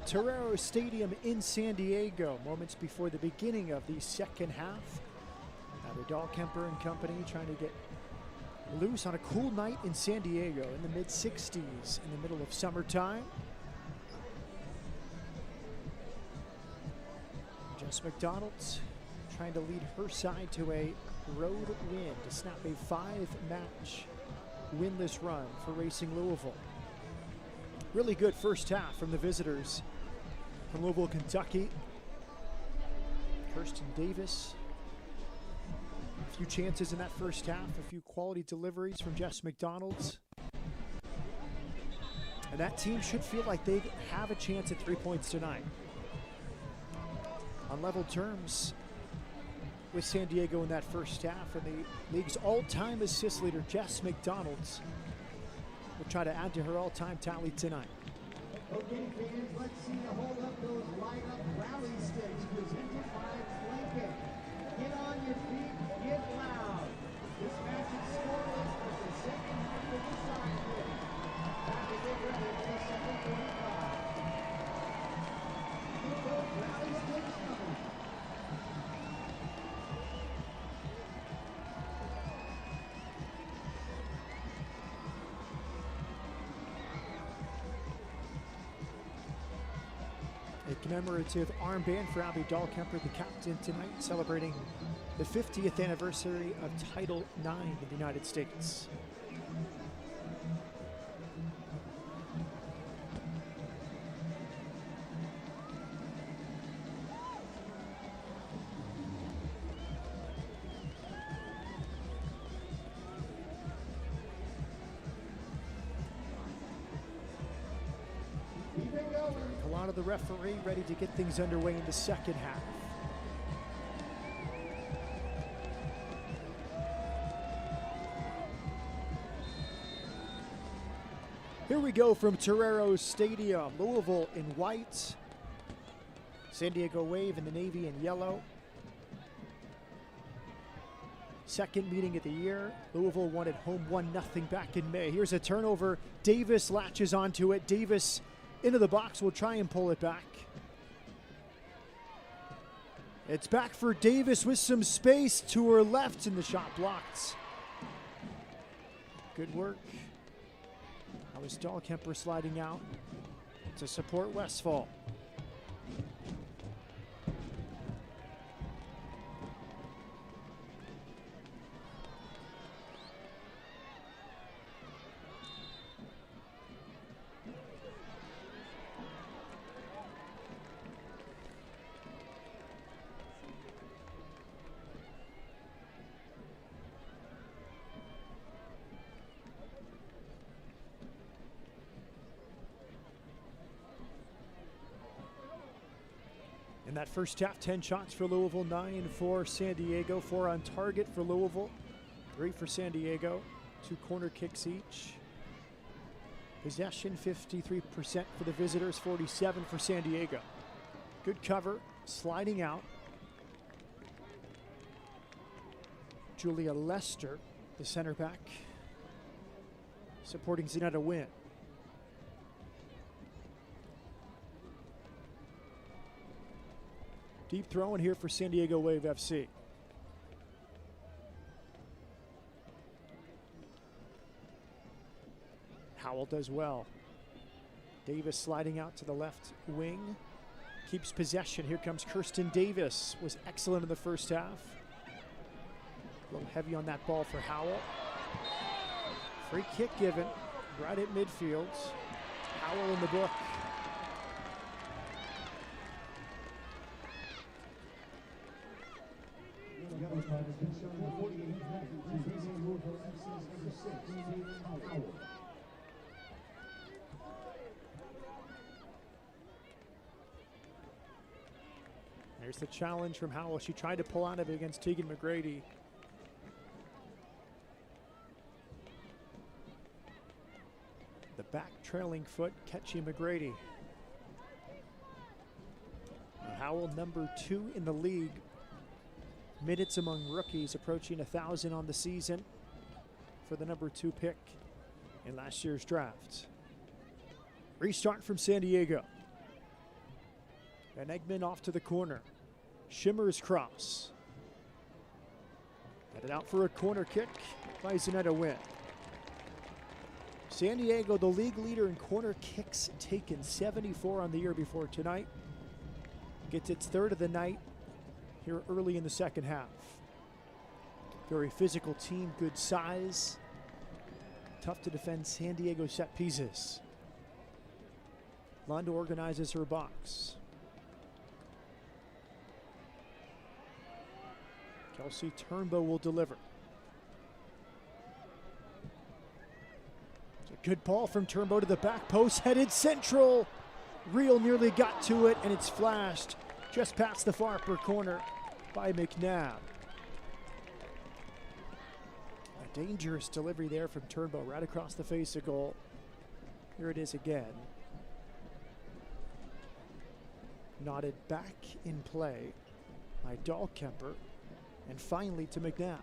Torero Stadium in San Diego, moments before the beginning of the second half. Now Dahlkemper and company trying to get loose on a cool night in San Diego in the mid-60s in the middle of summertime. Jess McDonald trying to lead her side to a road win to snap a 5-match winless run for Racing Louisville. Really good first half from the visitors from Louisville, Kentucky. Kirsten Davis. A few chances in that first half, a few quality deliveries from Jess McDonald. And that team should feel like they have a chance at 3 points tonight. On level terms with San Diego in that first half, and the league's all-time assist leader, Jess McDonald, will try to add to her all-time tally tonight. Okay, fans, let's see you hold up those light-up rally sticks presented by Lincoln. Get on your feet, get loud. This match is scoreless, but the second half will decide it. Time to get ready for the second 45. Get those rally sticks coming. A commemorative armband for Abby Dahlkemper, the captain, tonight, celebrating the 50th anniversary of Title IX in the United States. Keep it going. Kalana, the referee, ready to get things underway in the second half. Here we go from Torero Stadium. Louisville in white. San Diego Wave in the navy and yellow. Second meeting of the year. Louisville won at home 1-0 back in May. Here's a turnover. Davis latches onto it. Davis into the box, will try and pull it back. It's back for Davis with some space to her left, and the shot blocked. Good work. That was Dahlkemper sliding out to support Westfall. In that first half, 10 shots for Louisville, 9 for San Diego, 4 on target for Louisville, 3 for San Diego, 2 corner kicks each. Possession 53% for the visitors, 47 for San Diego. Good cover, sliding out. Julia Lester, the center back, supporting Zanetta Wynn. Deep throwing here for San Diego Wave FC. Howell does well. Davis sliding out to the left wing. Keeps possession. Here comes Kirsten Davis. Was excellent in the first half. A little heavy on that ball for Howell. Free kick given right at midfield. Howell in the book. There's the challenge from Howell. She tried to pull out of it against Tegan McGrady. The back trailing foot catching McGrady. Howell, number 2 in the league. Minutes among rookies, approaching 1,000 on the season for the number 2 pick in last year's draft. Restart from San Diego. Van Egmond off to the corner. Shimmer's cross. Headed out for a corner kick by Zanetta Wynn. San Diego, the league leader in corner kicks taken, 74 on the year before tonight. Gets its third of the night here early in the second half. Very physical team, good size. Tough to defend San Diego set pieces. Lund organizes her box. Kelsey Turnbow will deliver. It's a good ball from Turnbow to the back post, headed central. Real nearly got to it, and it's flashed just past the far upper corner by McNabb. A dangerous delivery there from Turnbow, right across the face of goal. Here it is again. Nodded back in play by Dahlkemper, and finally to McNabb.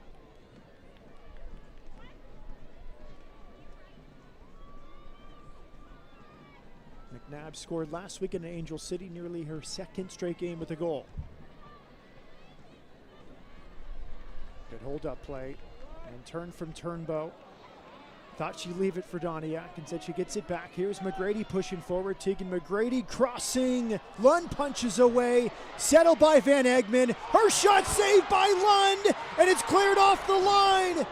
McNabb scored last week in Angel City, nearly her second straight game with a goal. Good hold-up play and turn from Turnbow. Thought she'd leave it for Doniak, instead she gets it back. Here's McGrady pushing forward. Tegan McGrady crossing. Lund punches away. Settled by Van Egmond. Her shot saved by Lund, and it's cleared off the line.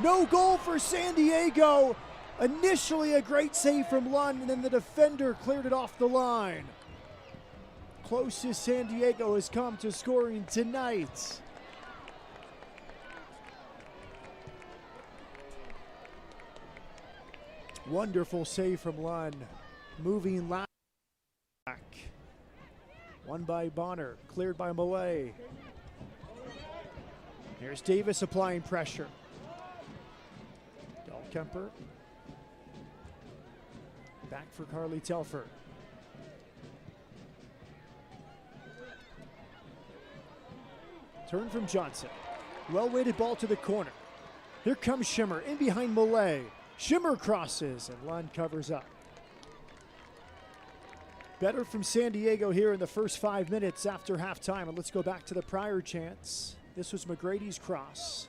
No goal for San Diego. Initially a great save from Lund, and then the defender cleared it off the line. Closest San Diego has come to scoring tonight. Wonderful save from Lund. Moving back. Won by Bonner, cleared by Millay. Here's Davis applying pressure. Dahlkemper. Back for Carly Telford. Turn from Johnson. Well-weighted ball to the corner. Here comes Shimmer in behind Millay. Shimmer crosses and Lund covers up. Better from San Diego here in the first 5 minutes after halftime. And let's go back to the prior chance. This was McGrady's cross.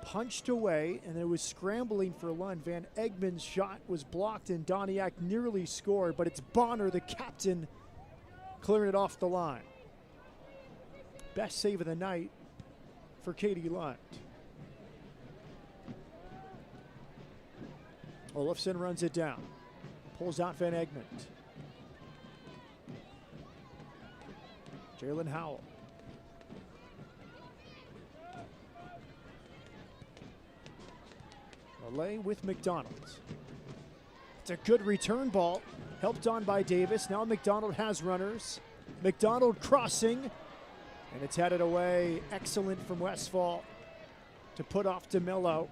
Punched away, and it was scrambling for Lund. Van Egmond's shot was blocked, and Doniak nearly scored, but it's Bonner, the captain, clearing it off the line. Best save of the night for Katie Lund. Olofsson runs it down. Pulls out Van Egmond. Jalen Howell. Millay with McDonald. It's a good return ball. Helped on by Davis. Now McDonald has runners. McDonald crossing. And it's headed away. Excellent from Westfall to put off DeMello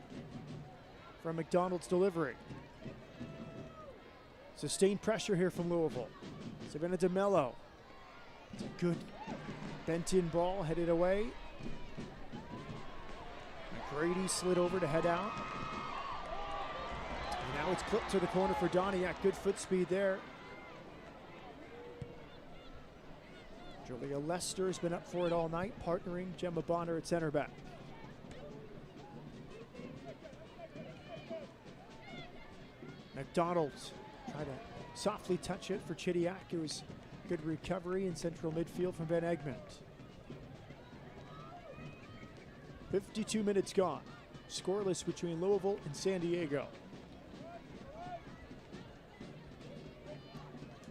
from McDonald's delivery. Sustained pressure here from Louisville. Savannah DeMello. It's a good bent-in ball, headed away. McGrady slid over to head out. And now it's clipped to the corner for Doniak. Good foot speed there. Julia Lester has been up for it all night, partnering Gemma Bonner at center back. McDonald tried to softly touch it for Chidiak. It was good recovery in central midfield from Van Egmond. 52 minutes gone. Scoreless between Louisville and San Diego.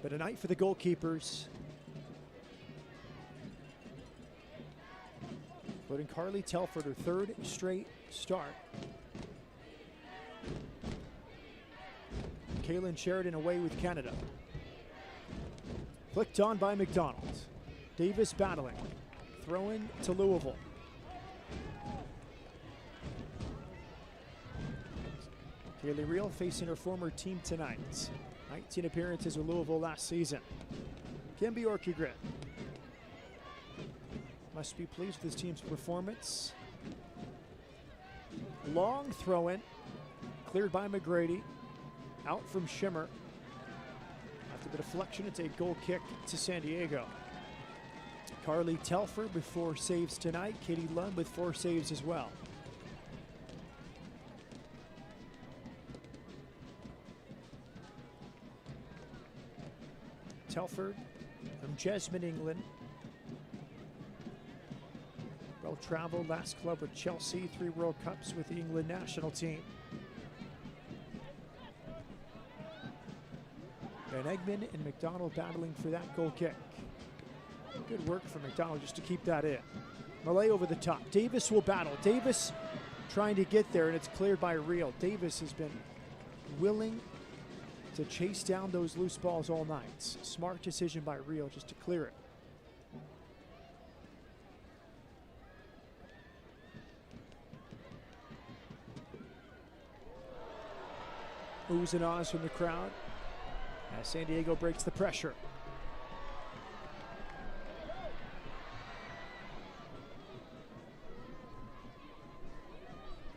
But a night for the goalkeepers, including Carly Telford, her third straight start. Kaylin Sheridan away with Canada. Flicked on by McDonald. Davis battling. Throw in to Louisville. Kaylee Reel facing her former team tonight. 19 appearances with Louisville last season. Kimby Orkegren must be pleased with his team's performance. Long throw in. Cleared by McGrady. Out from Shimmer. After the deflection, it's a goal kick to San Diego. Carly Telfer with 4 saves tonight. Katie Lund with 4 saves as well. Telford from Jesmond, England. Well-traveled, last club with Chelsea, 3 World Cups with the England national team. Van Egmond and McDonald battling for that goal kick. Good work for McDonald just to keep that in. Malay over the top. Davis will battle. Davis trying to get there, and it's cleared by Reel. Davis has been willing to chase down those loose balls all night. Smart decision by Reel just to clear it. Oohs and ahs from the crowd as San Diego breaks the pressure.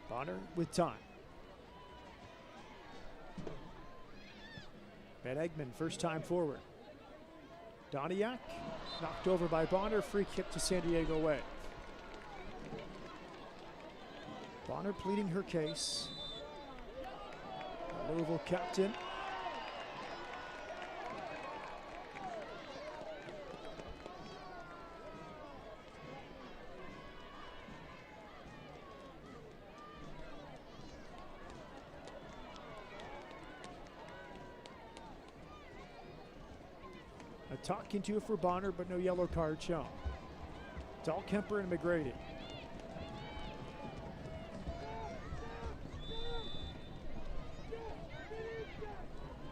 Bonner with time. Van Egmond, first time forward. Doniak knocked over by Bonner, free kick to San Diego way. Bonner pleading her case. Louisville captain. A talking to for Bonner, but no yellow card shown. Dahlkemper and McGrady.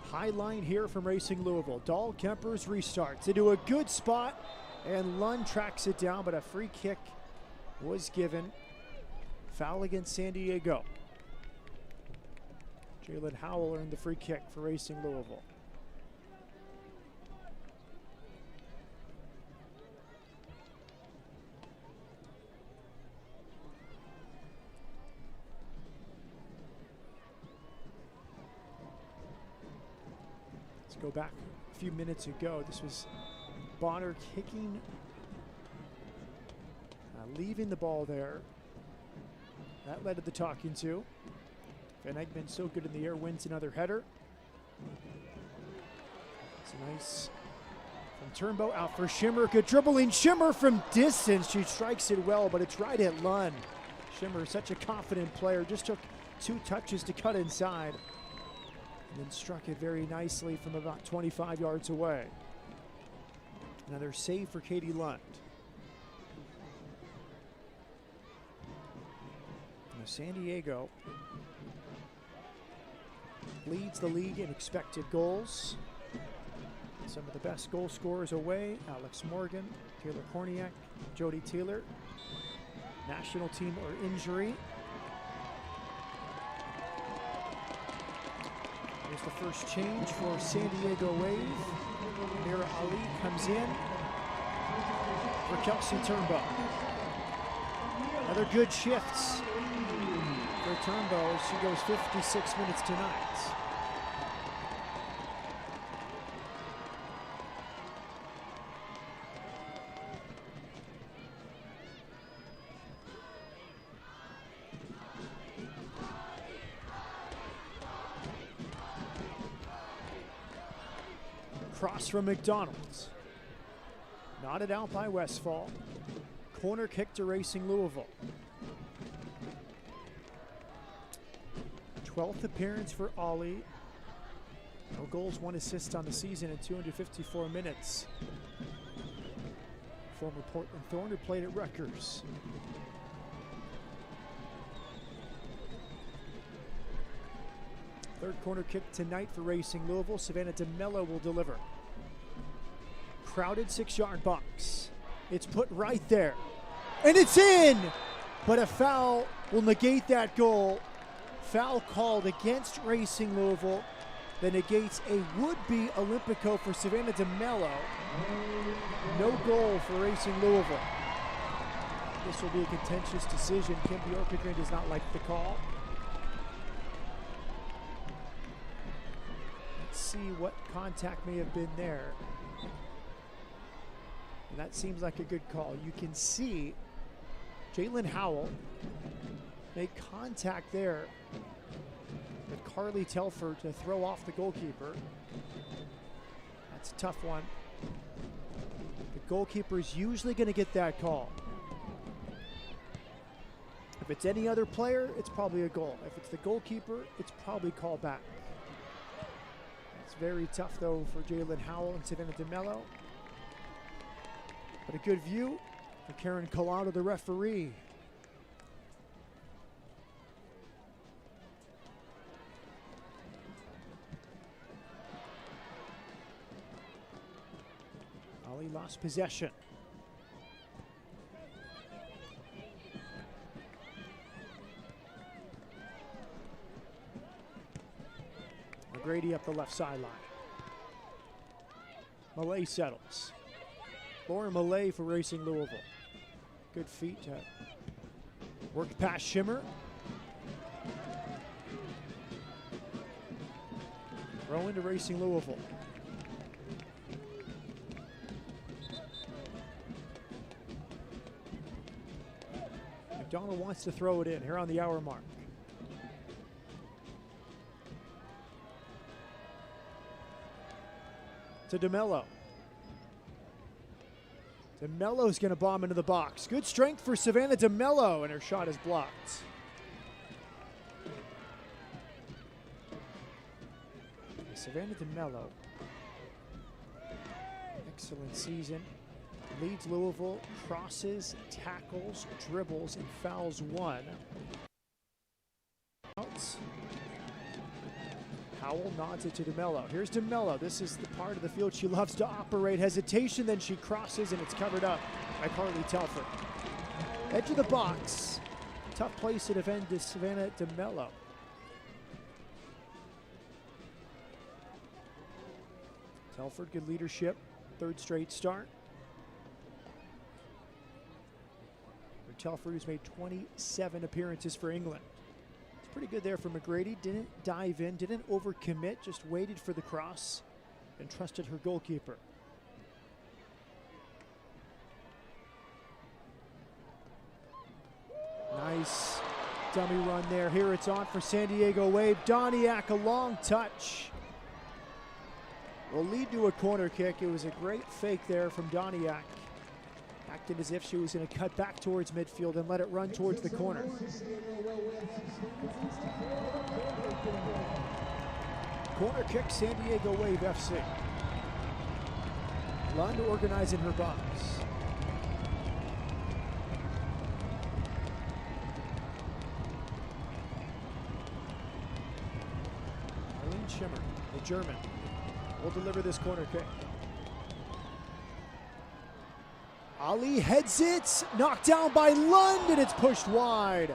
High line here from Racing Louisville. Dahlkemper's restarts into a good spot, and Lund tracks it down, but a free kick was given. Foul against San Diego. Jalen Howell earned the free kick for Racing Louisville. Go back a few minutes ago. This was Bonner kicking, leaving the ball there. That led to the talking to. Van Egmond, so good in the air, wins another header. It's nice from Turnbow, out for Schimmer. Good dribbling Schimmer from distance. She strikes it well, but it's right at Lund. Schimmer, such a confident player, just took 2 touches to cut inside. And then struck it very nicely from about 25 yards away. Another save for Katie Lund. Now San Diego leads the league in expected goals. Some of the best goal scorers away: Alex Morgan, Taylor Korniak, Jody Taylor. National team or injury. Here's the first change for San Diego Wave. Mira Ali comes in for Kelsey Turnbow. Other good shifts for Turnbow. She goes 56 minutes tonight. Cross from McDonald's. Knotted out by Westfall. Corner kick to Racing Louisville. 12th appearance for Ollie. No goals, 1 assist on the season in 254 minutes. Former Portland Thorn who played at Rutgers. Third corner kick tonight for Racing Louisville. Savannah DeMello will deliver. Crowded 6-yard box. It's put right there. And it's in! But a foul will negate that goal. Foul called against Racing Louisville that negates a would-be Olympico for Savannah DeMello. No goal for Racing Louisville. This will be a contentious decision. Kim Bjorkegren does not like the call. see what contact may have been there. And that seems like a good call. You can see Jalen Howell make contact there with Carly Telford to throw off the goalkeeper. That's a tough one. The goalkeeper is usually going to get that call. If it's any other player, it's probably a goal. If it's the goalkeeper, it's probably called back. It's very tough, though, for Jalen Howell and Savannah DeMello. But a good view for Karen Collado, the referee. Ali lost possession. McGrady up the left sideline. Malay settles. Lauren Malay for Racing Louisville. Good feet. Worked past Shimmer. Throw into Racing Louisville. McDonald wants to throw it in here on the hour mark. To DeMello. DeMello's going to bomb into the box. Good strength for Savannah DeMello, and her shot is blocked. Savannah DeMello, excellent season. Leads Louisville, crosses, tackles, dribbles, and fouls one. Howell nods it to DeMello. Here's DeMello. This is the part of the field she loves to operate. Hesitation, then she crosses, and it's covered up by Carly Telford. Edge of the box. Tough place to defend to Savannah DeMello. Telford, good leadership. Third straight start. Telford, who's made 27 appearances for England. It's pretty good there for McGrady. Didn't dive in, didn't overcommit, just waited for the cross and trusted her goalkeeper. Nice dummy run there. Here it's on for San Diego Wave. Doniak, a long touch. Will lead to a corner kick. It was a great fake there from Doniak. Acted as if she was going to cut back towards midfield and let it run towards the corner. Corner kick, San Diego Wave FC. Lund organizing her box. Eileen Schimmer, the German, will deliver this corner kick. Ali heads it, knocked down by Lund, and it's pushed wide.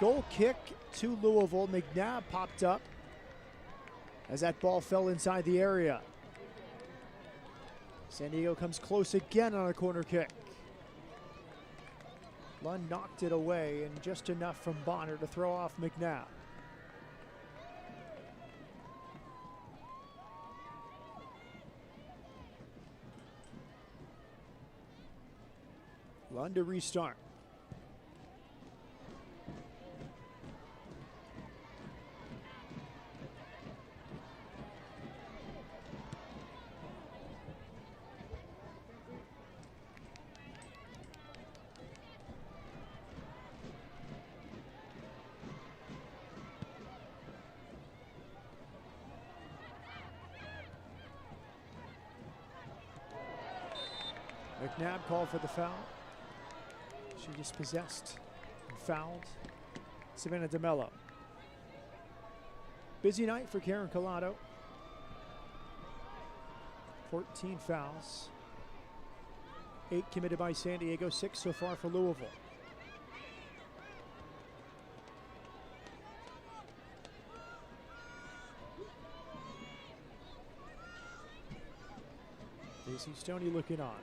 Goal kick to Louisville. McNabb popped up as that ball fell inside the area. San Diego comes close again on a corner kick. Lund knocked it away, and just enough from Bonner to throw off McNabb. Lund to restart. McNabb called for the foul. She dispossessed and fouled Savannah DeMello. Busy night for Karen Collado. 14 fouls. 8 committed by San Diego, 6 so far for Louisville. Daisy Stoney looking on.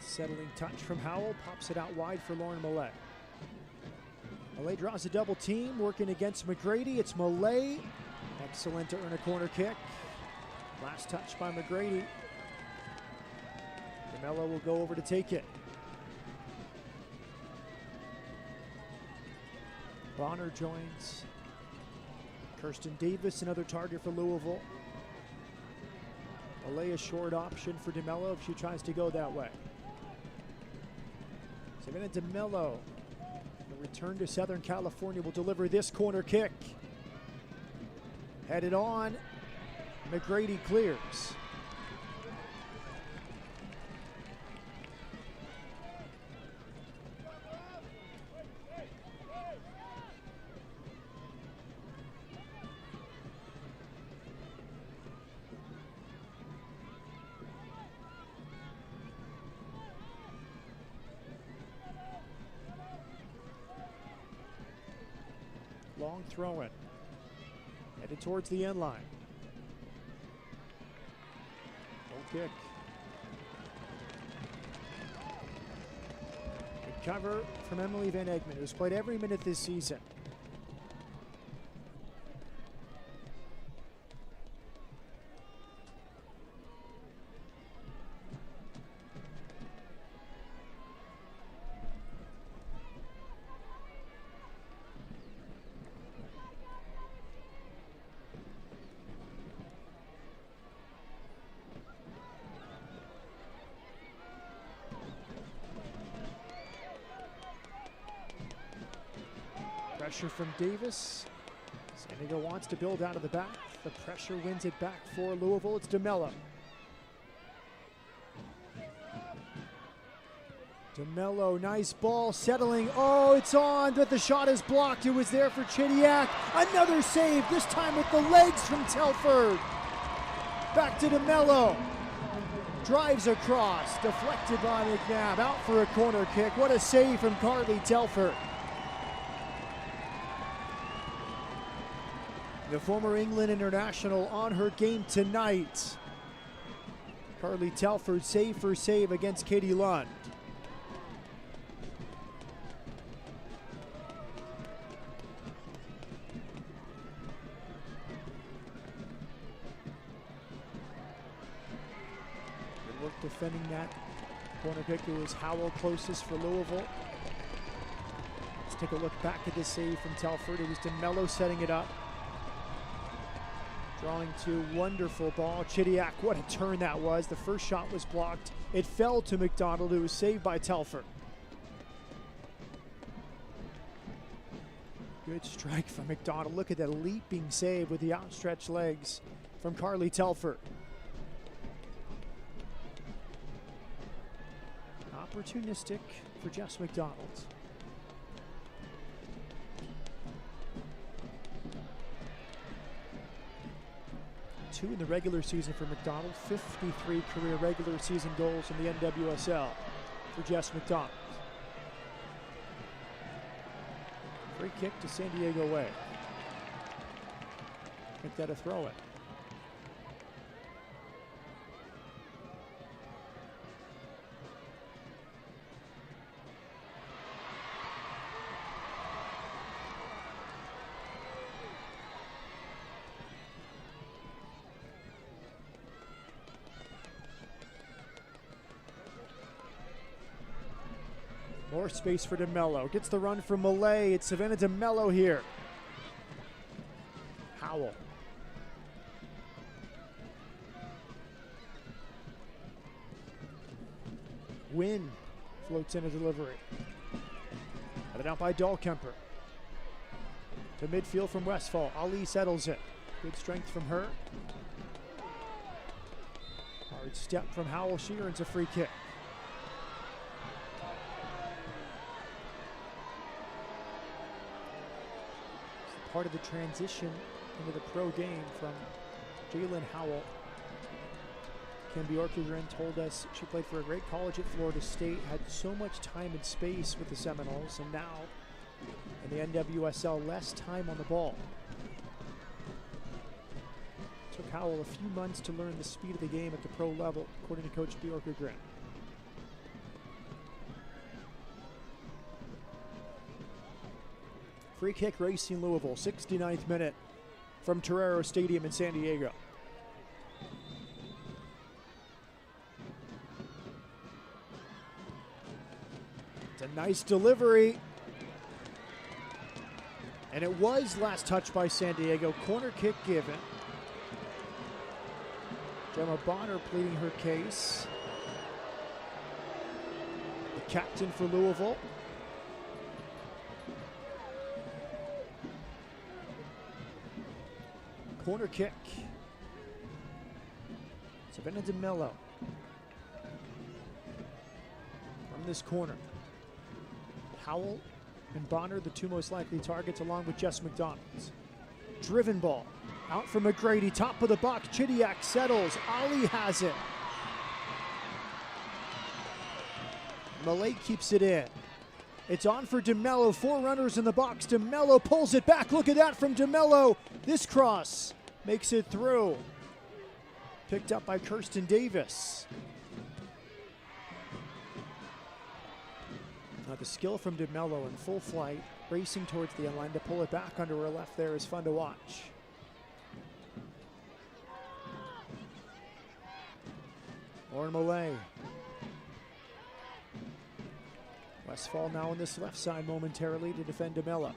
Settling touch from Howell, pops it out wide for Lauren Millay. Millay draws a double team, working against McGrady. It's Millay. Excellent to earn a corner kick. Last touch by McGrady. DeMello will go over to take it. Bonner joins. Kirsten Davis, another target for Louisville. Millay, a short option for DeMello if she tries to go that way. Savannah DeMello, the return to Southern California, will deliver this corner kick. Headed on, McGrady clears. Long throw in. Headed towards the end line. Goal kick. Good cover from Emily Van Egmond, who's played every minute this season. Pressure from Davis. San Diego wants to build out of the back. The pressure wins it back for Louisville. It's DeMello. DeMello, nice ball, settling. Oh, it's on, but the shot is blocked. It was there for Chidiac. Another save, this time with the legs from Telford. Back to DeMello. Drives across, deflected by McNabb. Out for a corner kick. What a save from Carly Telford. The former England international on her game tonight. Carly Telford, save for save against Katie Lund. Good work defending that corner kick. It was Howell closest for Louisville. Let's take a look back at this save from Telford. It was DeMello setting it up. Drawing to wonderful ball. Chidiac, what a turn that was. The first shot was blocked. It fell to McDonald. It was saved by Telford. Good strike from McDonald. Look at that leaping save with the outstretched legs from Carly Telford. Opportunistic for Jess McDonald. 2 in the regular season for McDonald, 53 career regular season goals in the NWSL for Jess McDonald. Free kick to San Diego way. Make that a throw-in. More space for DeMello. Gets the run from Millay. It's Savannah DeMello here. Howell. Wynn floats in a delivery. Headed out by Dahlkemper. To midfield from Westfall. Ali settles it. Good strength from her. Hard step from Howell. She earns a free kick. Part of the transition into the pro game from Jalen Howell. Ken Bjorkegren told us she played for a great college at Florida State, had so much time and space with the Seminoles, and now in the NWSL, less time on the ball. Took Howell a few months to learn the speed of the game at the pro level, according to Coach Bjorkegren. Free kick, Racing Louisville, 69th minute from Torero Stadium in San Diego. It's a nice delivery. And it was last touched by San Diego. Corner kick given. Gemma Bonner pleading her case. The captain for Louisville. Corner kick. Savannah DeMello from this corner. Howell and Bonner, the two most likely targets, along with Jess McDonald. Driven ball out for McGrady, top of the box. Chidiak settles. Ali has it. Malay keeps it in. It's on for DeMello. 4 runners in the box. DeMello pulls it back. Look at that from DeMello. This cross makes it through. Picked up by Kirsten Davis. Now the skill from DeMello in full flight, racing towards the end line to pull it back under her left there is fun to watch. Lauren Malay. Westfall now on this left side momentarily to defend DeMello.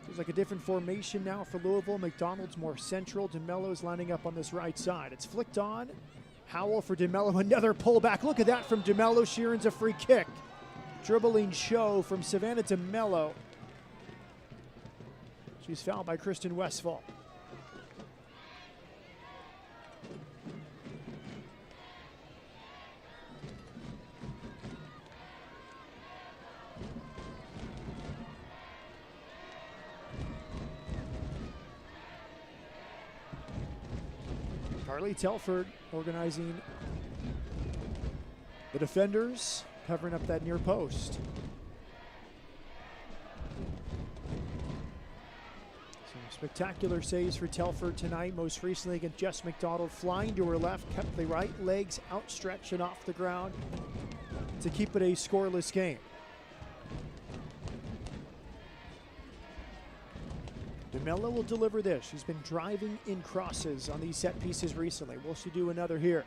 Feels like a different formation now for Louisville. McDonald's more central. DeMello's lining up on this right side. It's flicked on. Howell for DeMello, another pullback. Look at that from DeMello. She earns a free kick. Dribbling show from Savannah DeMello. She's fouled by Kristen Westfall. Carly Telford organizing the defenders, covering up that near post. Some spectacular saves for Telford tonight, most recently against Jess McDonald, flying to her left, kept the right legs outstretched and off the ground to keep it a scoreless game. DeMello will deliver this. She's been driving in crosses on these set pieces recently. Will she do another here?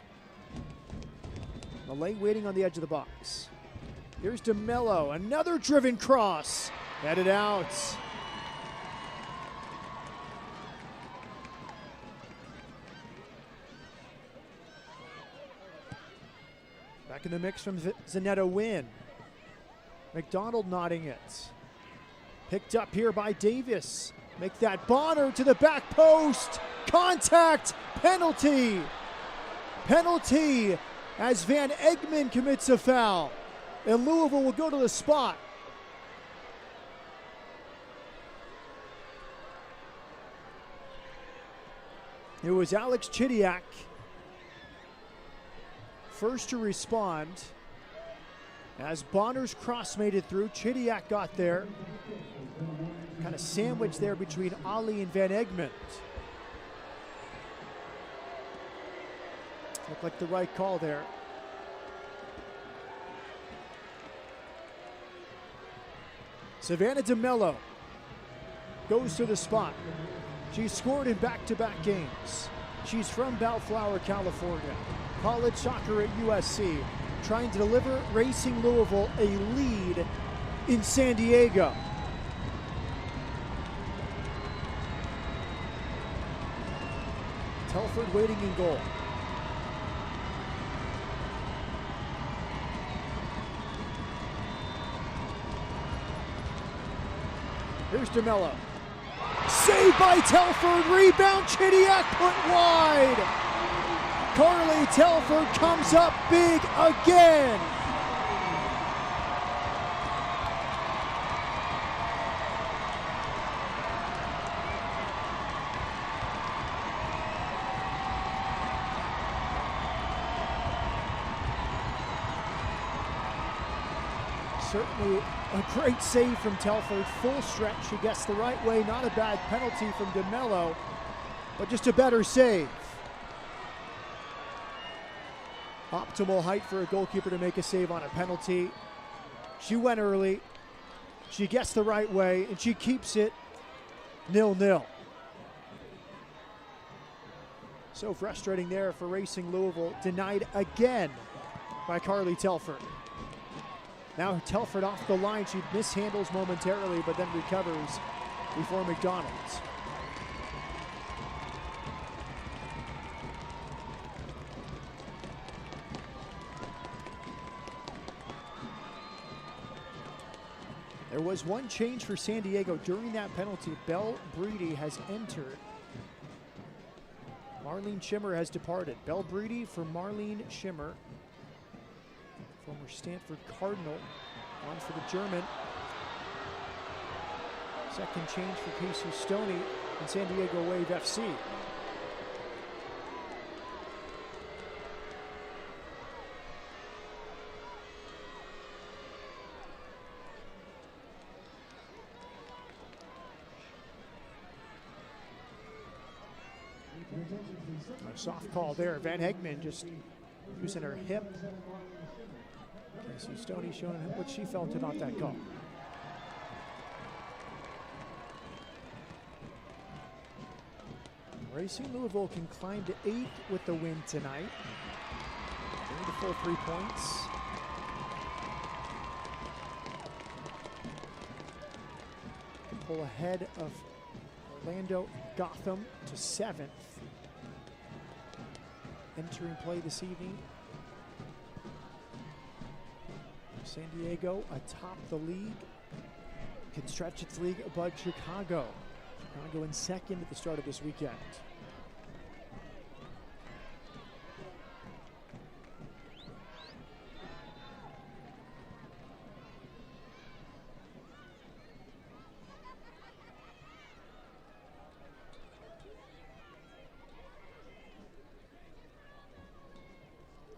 Malay waiting on the edge of the box. Here's DeMello, another driven cross. Headed out. Back in the mix from Zanetta Wynn. McDonald nodding it. Picked up here by Davis. Make that Bonner to the back post. Contact. Penalty. Penalty as Van Egmond commits a foul. And Louisville will go to the spot. It was Alex Chidiak first to respond. As Bonner's cross made it through, Chidiak got there. Kind of sandwiched there between Ali and Van Egmond. Looked like the right call there. Savannah DeMello goes to the spot. She's scored in back-to-back games. She's from Bellflower, California. College soccer at USC. Trying to deliver Racing Louisville a lead in San Diego. Telford waiting in goal. Here's DeMello. Saved by Telford. Rebound. Chidiak put wide. Carly Telford comes up big again. Certainly a great save from Telford. Full stretch. She gets the right way. Not a bad penalty from DeMello, but just a better save. Optimal height for a goalkeeper to make a save on a penalty. She went early. She gets the right way, and she keeps it 0-0. So frustrating there for Racing Louisville. Denied again by Carly Telford. Now Telford off the line. She mishandles momentarily, but then recovers before McDonald's. There was one change for San Diego during that penalty. Belle Breedy has entered. Marlene Schimmer has departed. Belle Breedy for Marlene Schimmer. Former Stanford Cardinal on for the German. Second change for Casey Stoney in San Diego Wave FC. A soft call there. Van Hegman just using her hip. Casey Stoney showing what she felt about that call. Racing Louisville can climb to 8th with the win tonight. They need a full 3 points. Pull ahead of Orlando Gotham to 7th. Entering play this evening. San Diego atop the league. Can stretch its league above Chicago. Chicago in second at the start of this weekend.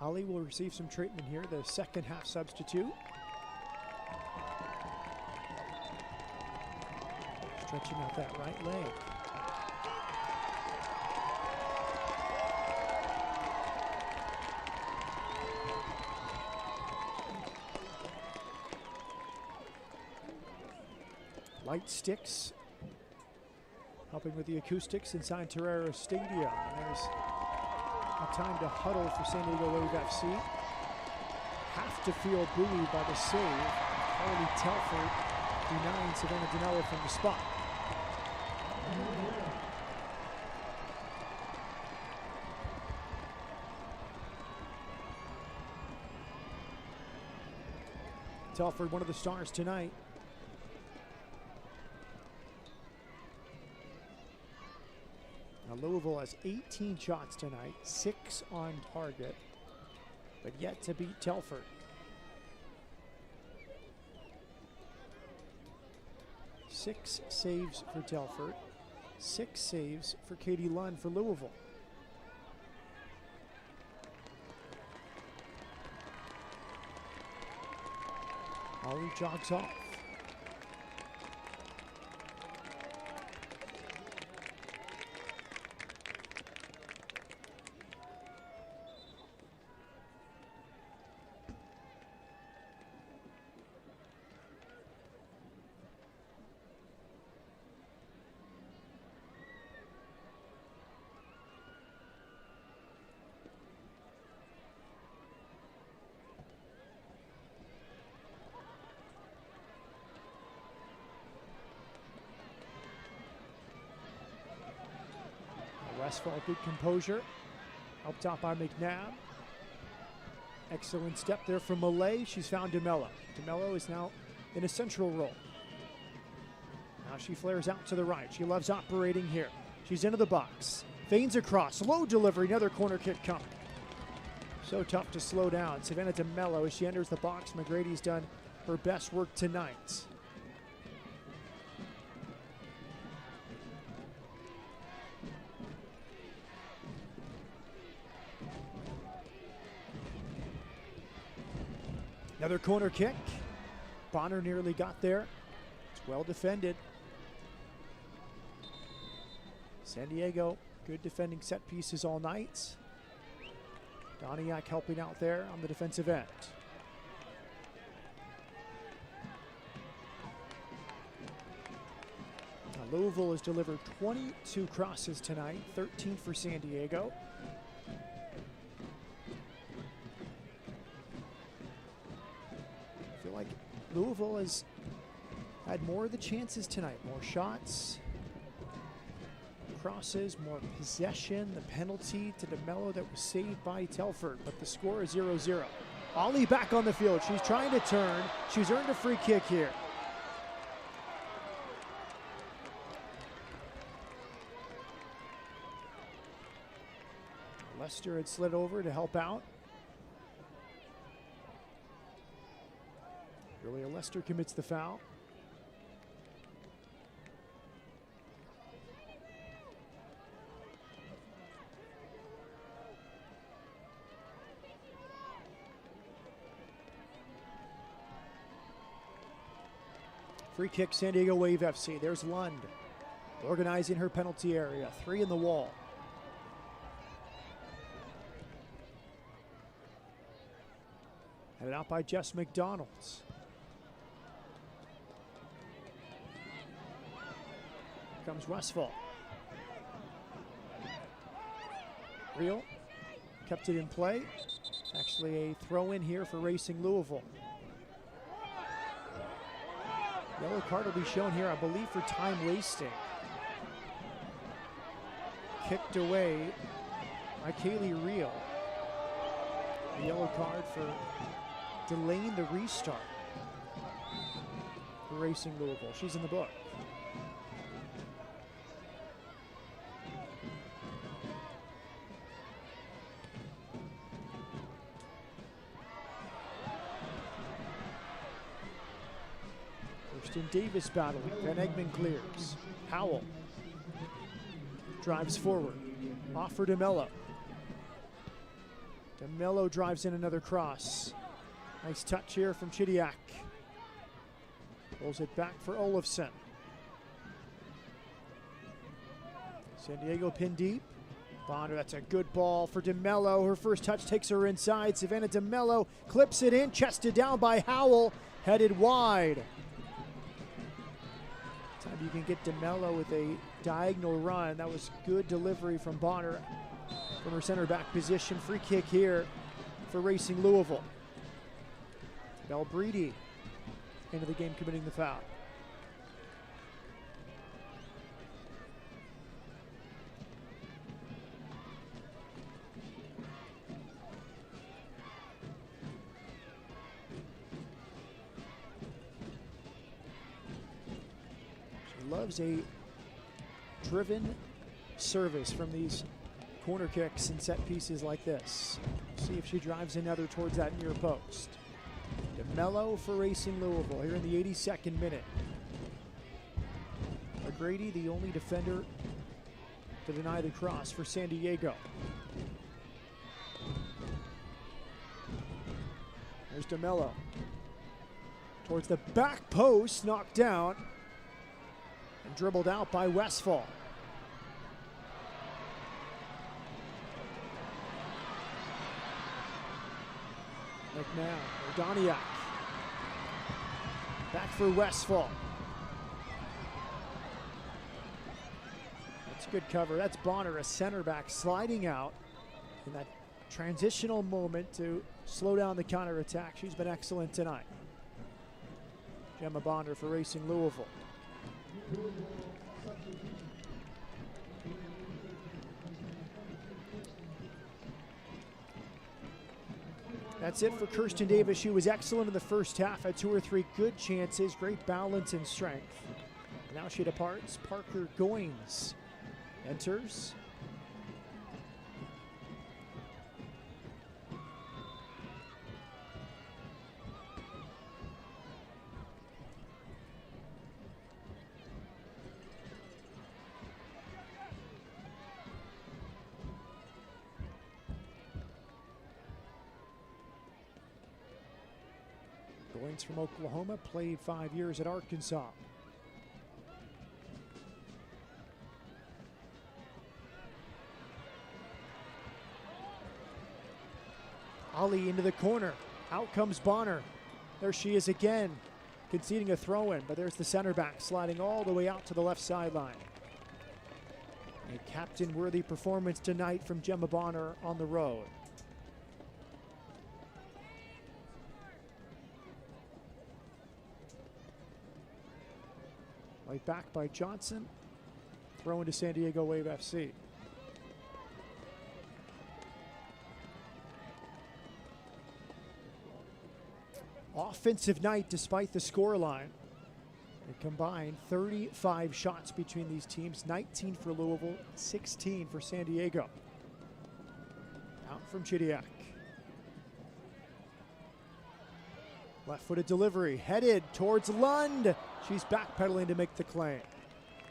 Ali will receive some treatment here, the second half substitute. Stretching out that right leg. Light sticks helping with the acoustics inside Torero Stadium. And there's a time to huddle for San Diego Wave FC. Have to feel buoyed by the save. Carly Telford denying Savannah Danello from the spot. Telford, one of the stars tonight. Now Louisville has 18 shots tonight, 6 on target, but yet to beat Telford. Six saves for Telford, 6 saves for Katie Lund for Louisville. Ollie jogs off. Westfall, good composure. Helped out by McNabb. Excellent step there from Malay. She's found DeMello. DeMello is now in a central role. Now she flares out to the right. She loves operating here. She's into the box. Feigns across. Low delivery. Another corner kick coming. So tough to slow down. Savannah DeMello as she enters the box. McGrady's done her best work tonight. Another corner kick. Bonner nearly got there. It's well defended. San Diego, good defending set pieces all night. Doniak helping out there on the defensive end. Louisville has delivered 22 crosses tonight, 13 for San Diego. I feel like Louisville has had more of the chances tonight, more shots, crosses, more possession. The penalty to DeMello that was saved by Telford, but the score is 0-0. Ollie back on the field. She's trying to turn. She's earned a free kick here. Lester had slid over to help out. Julia Lester commits the foul. Free kick, San Diego Wave FC. There's Lund organizing her penalty area. 3 in the wall. Headed out by Jess McDonald. Here comes Westfall. Real kept it in play. Actually a throw in here for Racing Louisville. Yellow card will be shown here, I believe, for time wasting. Kicked away by Kaylee Reel. A yellow card for delaying the restart for Racing Louisville. She's in the book. Kirsten Davis battling. Van Egmond clears. Howell drives forward. Off for DeMello. DeMello drives in another cross. Nice touch here from Chidiak. Pulls it back for Olofsson. San Diego pinned deep. Bonner, that's a good ball for DeMello. Her first touch takes her inside. Savannah DeMello clips it in, chested down by Howell, headed wide. Time you can get DeMello with a diagonal run. That was good delivery from Bonner from her center back position. Free kick here for Racing Louisville. Belbridi into the game committing the foul. She loves a driven service from these corner kicks and set pieces like this. See if she drives another towards that near post. DeMello for Racing Louisville here in the 82nd minute. O'Grady, the only defender to deny the cross for San Diego. There's DeMello. Towards the back post, knocked down and dribbled out by Westfall. McNair, Doniak. Back for Westfall. That's good cover. That's Bonner, a center back, sliding out in that transitional moment to slow down the counterattack. She's been excellent tonight. Gemma Bonner for Racing Louisville. That's it for Kirsten Davis. She was excellent in the first half, had 2 or 3 good chances, great balance and strength. And now she departs. Parker Goins enters. Goins from Oklahoma, played 5 years at Arkansas. Ali into the corner. Out comes Bonner. There she is again. conceding a throw-in, but there's the center back sliding all the way out to the left sideline. A captain-worthy performance tonight from Gemma Bonner on the road. Right back by Johnson. Throw into San Diego Wave FC. Offensive night despite the scoreline. A combined 35 shots between these teams, 19 for Louisville, 16 for San Diego. Out from Chidiac. Left-footed delivery, headed towards Lund. She's backpedaling to make the claim.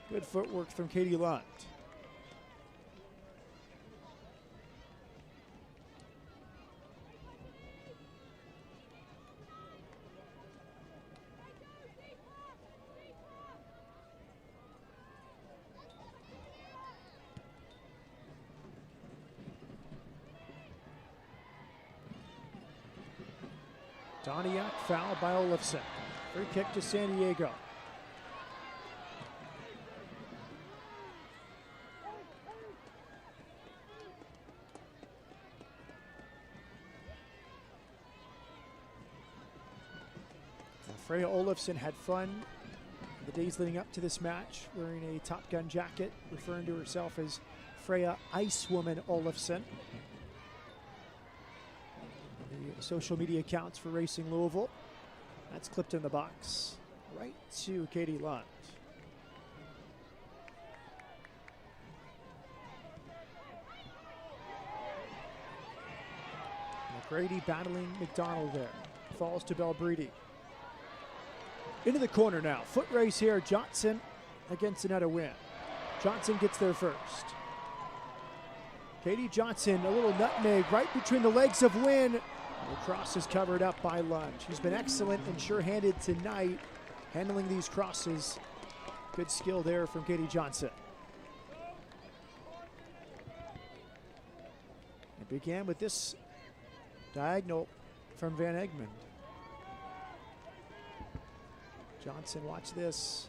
Good footwork from Katie Lund. Doniak fouled by Olafson. Free kick to San Diego. Freya Olafson had fun the days leading up to this match, wearing a Top Gun jacket, referring to herself as Freya Icewoman Olafson. The social media accounts for Racing Louisville. That's clipped in the box. Right to Katie Lund. McGrady battling McDonald there. Falls to Belbridi. Into the corner now. Foot race here. Johnson against Annetta Wynn. Johnson gets there first. Katie Johnson, a little nutmeg right between the legs of Wynn. The cross is covered up by Lund. She's been excellent and sure-handed tonight, handling these crosses. Good skill there from Katie Johnson. It began with this diagonal from Van Egmond. Johnson, watch this.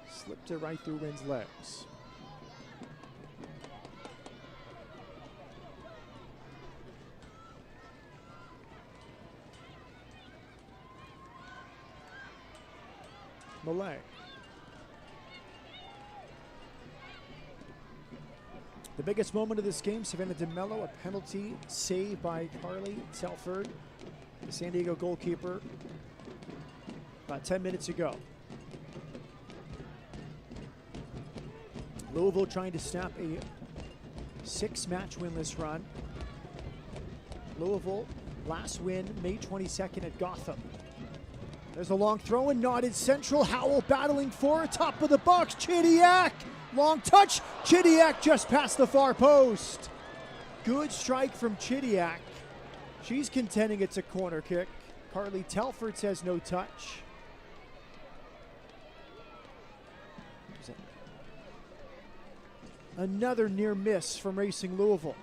Slipped it right through Wynn's legs. Malay. The biggest moment of this game, Savannah DeMello, a penalty saved by Carly Telford, the San Diego goalkeeper, about 10 minutes ago. Louisville trying to snap a 6-match winless run. Louisville last win May 22nd at Gotham. There's a long throw and knotted central. Howell battling for it. Top of the box. Chidiac. Long touch. Chidiac just past the far post. Good strike from Chidiac. She's contending it's a corner kick. Carly Telford says no touch. Another near miss from Racing Louisville.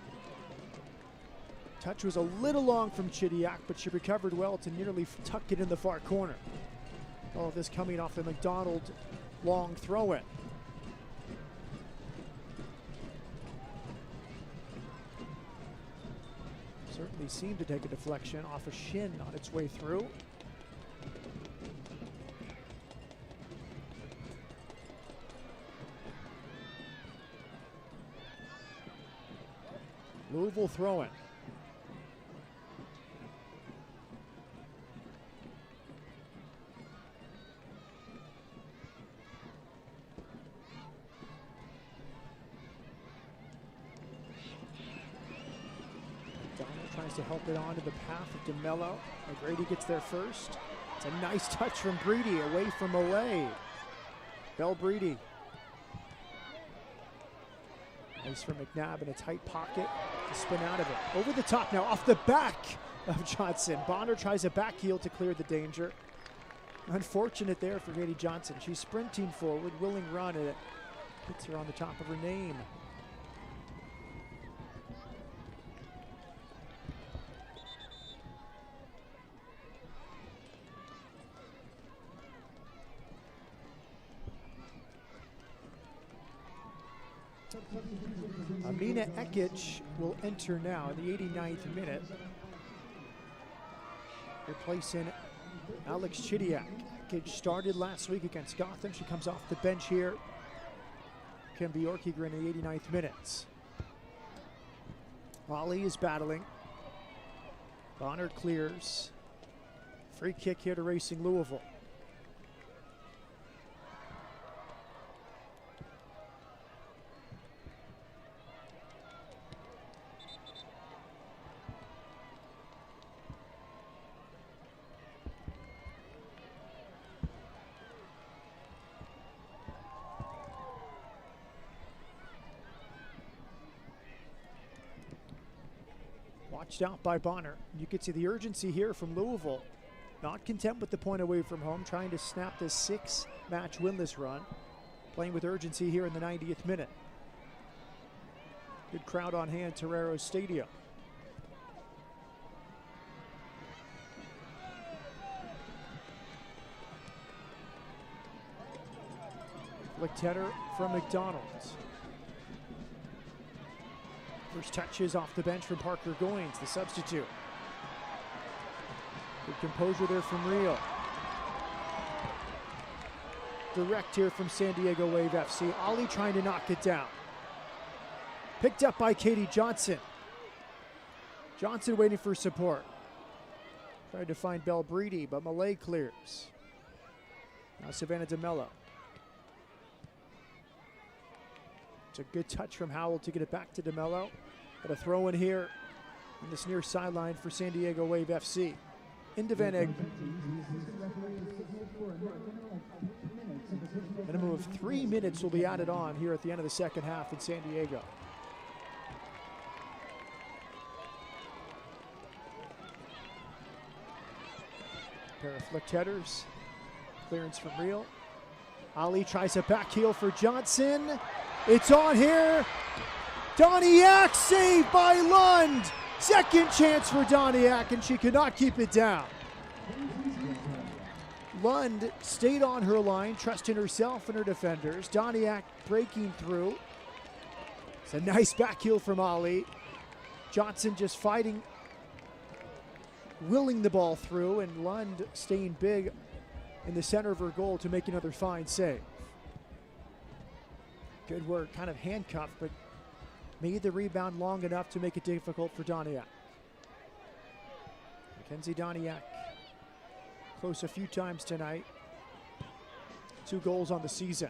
Touch was a little long from Chidiac, but she recovered well to nearly tuck it in the far corner. All of this coming off the McDonald long throw-in. Certainly seemed to take a deflection off a shin on its way through. Louisville throw-in. Tries to help it onto the path of DeMello. McGrady gets there first. It's a nice touch from Breedy away from Malay. Belbridi. Nice from McNabb in a tight pocket to spin out of it. Over the top now, off the back of Johnson. Bonner tries a back heel to clear the danger. Unfortunate there for Katie Johnson. She's sprinting forward, willing run, and it hits her on the top of her name. Amina Ekic will enter now in the 89th minute, replacing Alex Chidiak. Ekic started last week against Gotham. She comes off the bench here. Kim Bjorkegren in the 89th minutes. Ali is battling. Bonner clears. Free kick here to Racing Louisville. Watched out by Bonner. You could see the urgency here from Louisville. Not content with the point away from home, trying to snap this 6-match winless run. Playing with urgency here in the 90th minute. Good crowd on hand, Torero Stadium. Flick header from McDonald's. First touches off the bench from Parker Goins, the substitute. Good composure there from Rio. Direct here from San Diego Wave FC. Ali trying to knock it down. Picked up by Katie Johnson. Johnson waiting for support. Tried to find Belle Breedy, but Malay clears. Now Savannah DeMello. It's a good touch from Howell to get it back to DeMello. Got a throw in here on this near sideline for San Diego Wave FC. Into Van Egmond. Minimum of 3 minutes will be added on here at the end of the second half in San Diego. Pair of flicked headers. Clearance from Real. Ali tries a back heel for Johnson. It's on here. Doniak saved by Lund. Second chance for Doniak, and she could not keep it down. Lund stayed on her line, trusting herself and her defenders. Doniak breaking through. It's a nice back heel from Ali. Johnson just fighting, willing the ball through, and Lund staying big in the center of her goal to make another fine save. Good work, kind of handcuffed, but made the rebound long enough to make it difficult for Doniak. Mackenzie Doniak, close a few times tonight. 2 goals on the season.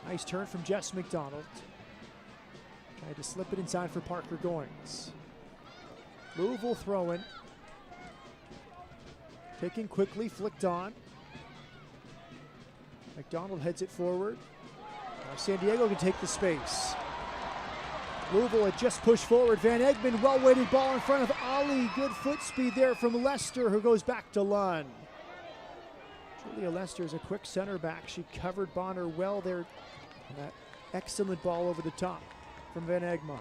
Nice turn from Jess McDonald. Tried to slip it inside for Parker Goins. Louisville throwing. Taken quickly, flicked on. McDonald heads it forward. Now San Diego can take the space. Louisville had just pushed forward. Van Egmond, well-weighted ball in front of Ali. Good foot speed there from Lester, who goes back to Lund. Julia Lester is a quick center back. She covered Bonner well there. And that excellent ball over the top from Van Egmond.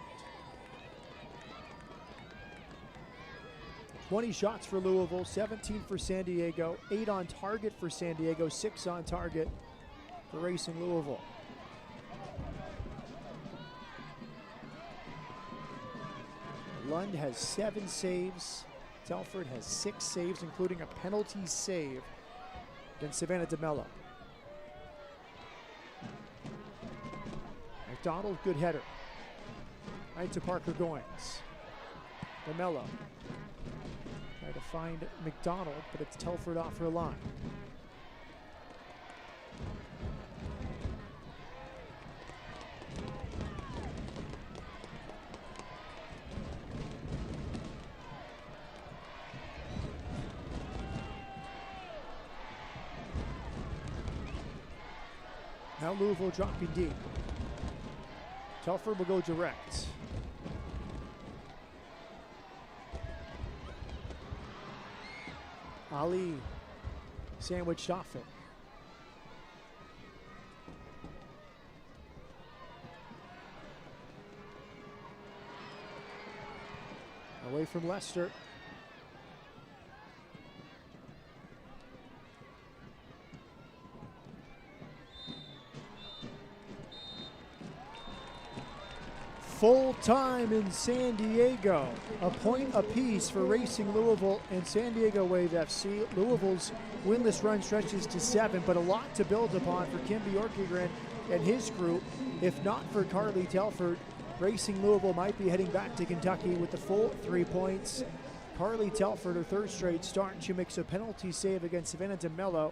20 shots for Louisville, 17 for San Diego, 8 on target for San Diego, 6 on target for Racing Louisville. Lund has 7 saves. Telford has 6 saves, including a penalty save against Savannah DeMello. McDonald, good header. Right to Parker Goins. DeMello. Try to find McDonald, but it's Telford off her line. Now Louisville dropping deep. Telford will go direct. Ali sandwiched off it. Away from Lester. Full time in San Diego. A point apiece for Racing Louisville and San Diego Wave FC. Louisville's winless run stretches to 7, but a lot to build upon for Kim Bjorkegren and his group. If not for Carly Telford, Racing Louisville might be heading back to Kentucky with the full 3 points. Carly Telford, her third straight start, and she makes a penalty save against Savannah DeMello.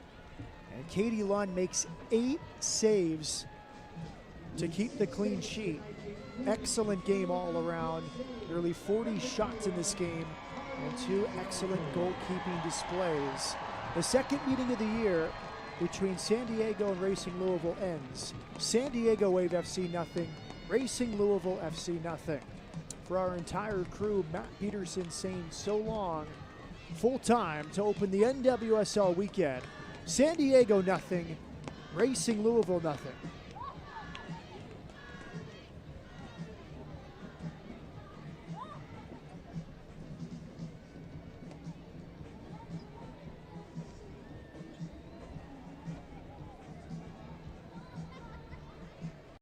And Katie Lund makes 8 saves to keep the clean sheet. Excellent game all around. Nearly 40 shots in this game and 2 excellent goalkeeping displays. The second meeting of the year between San Diego and Racing Louisville ends. San Diego Wave FC nothing, Racing Louisville FC nothing. For our entire crew, Matt Peterson saying so long. Full time to open the NWSL weekend. San Diego nothing, Racing Louisville nothing.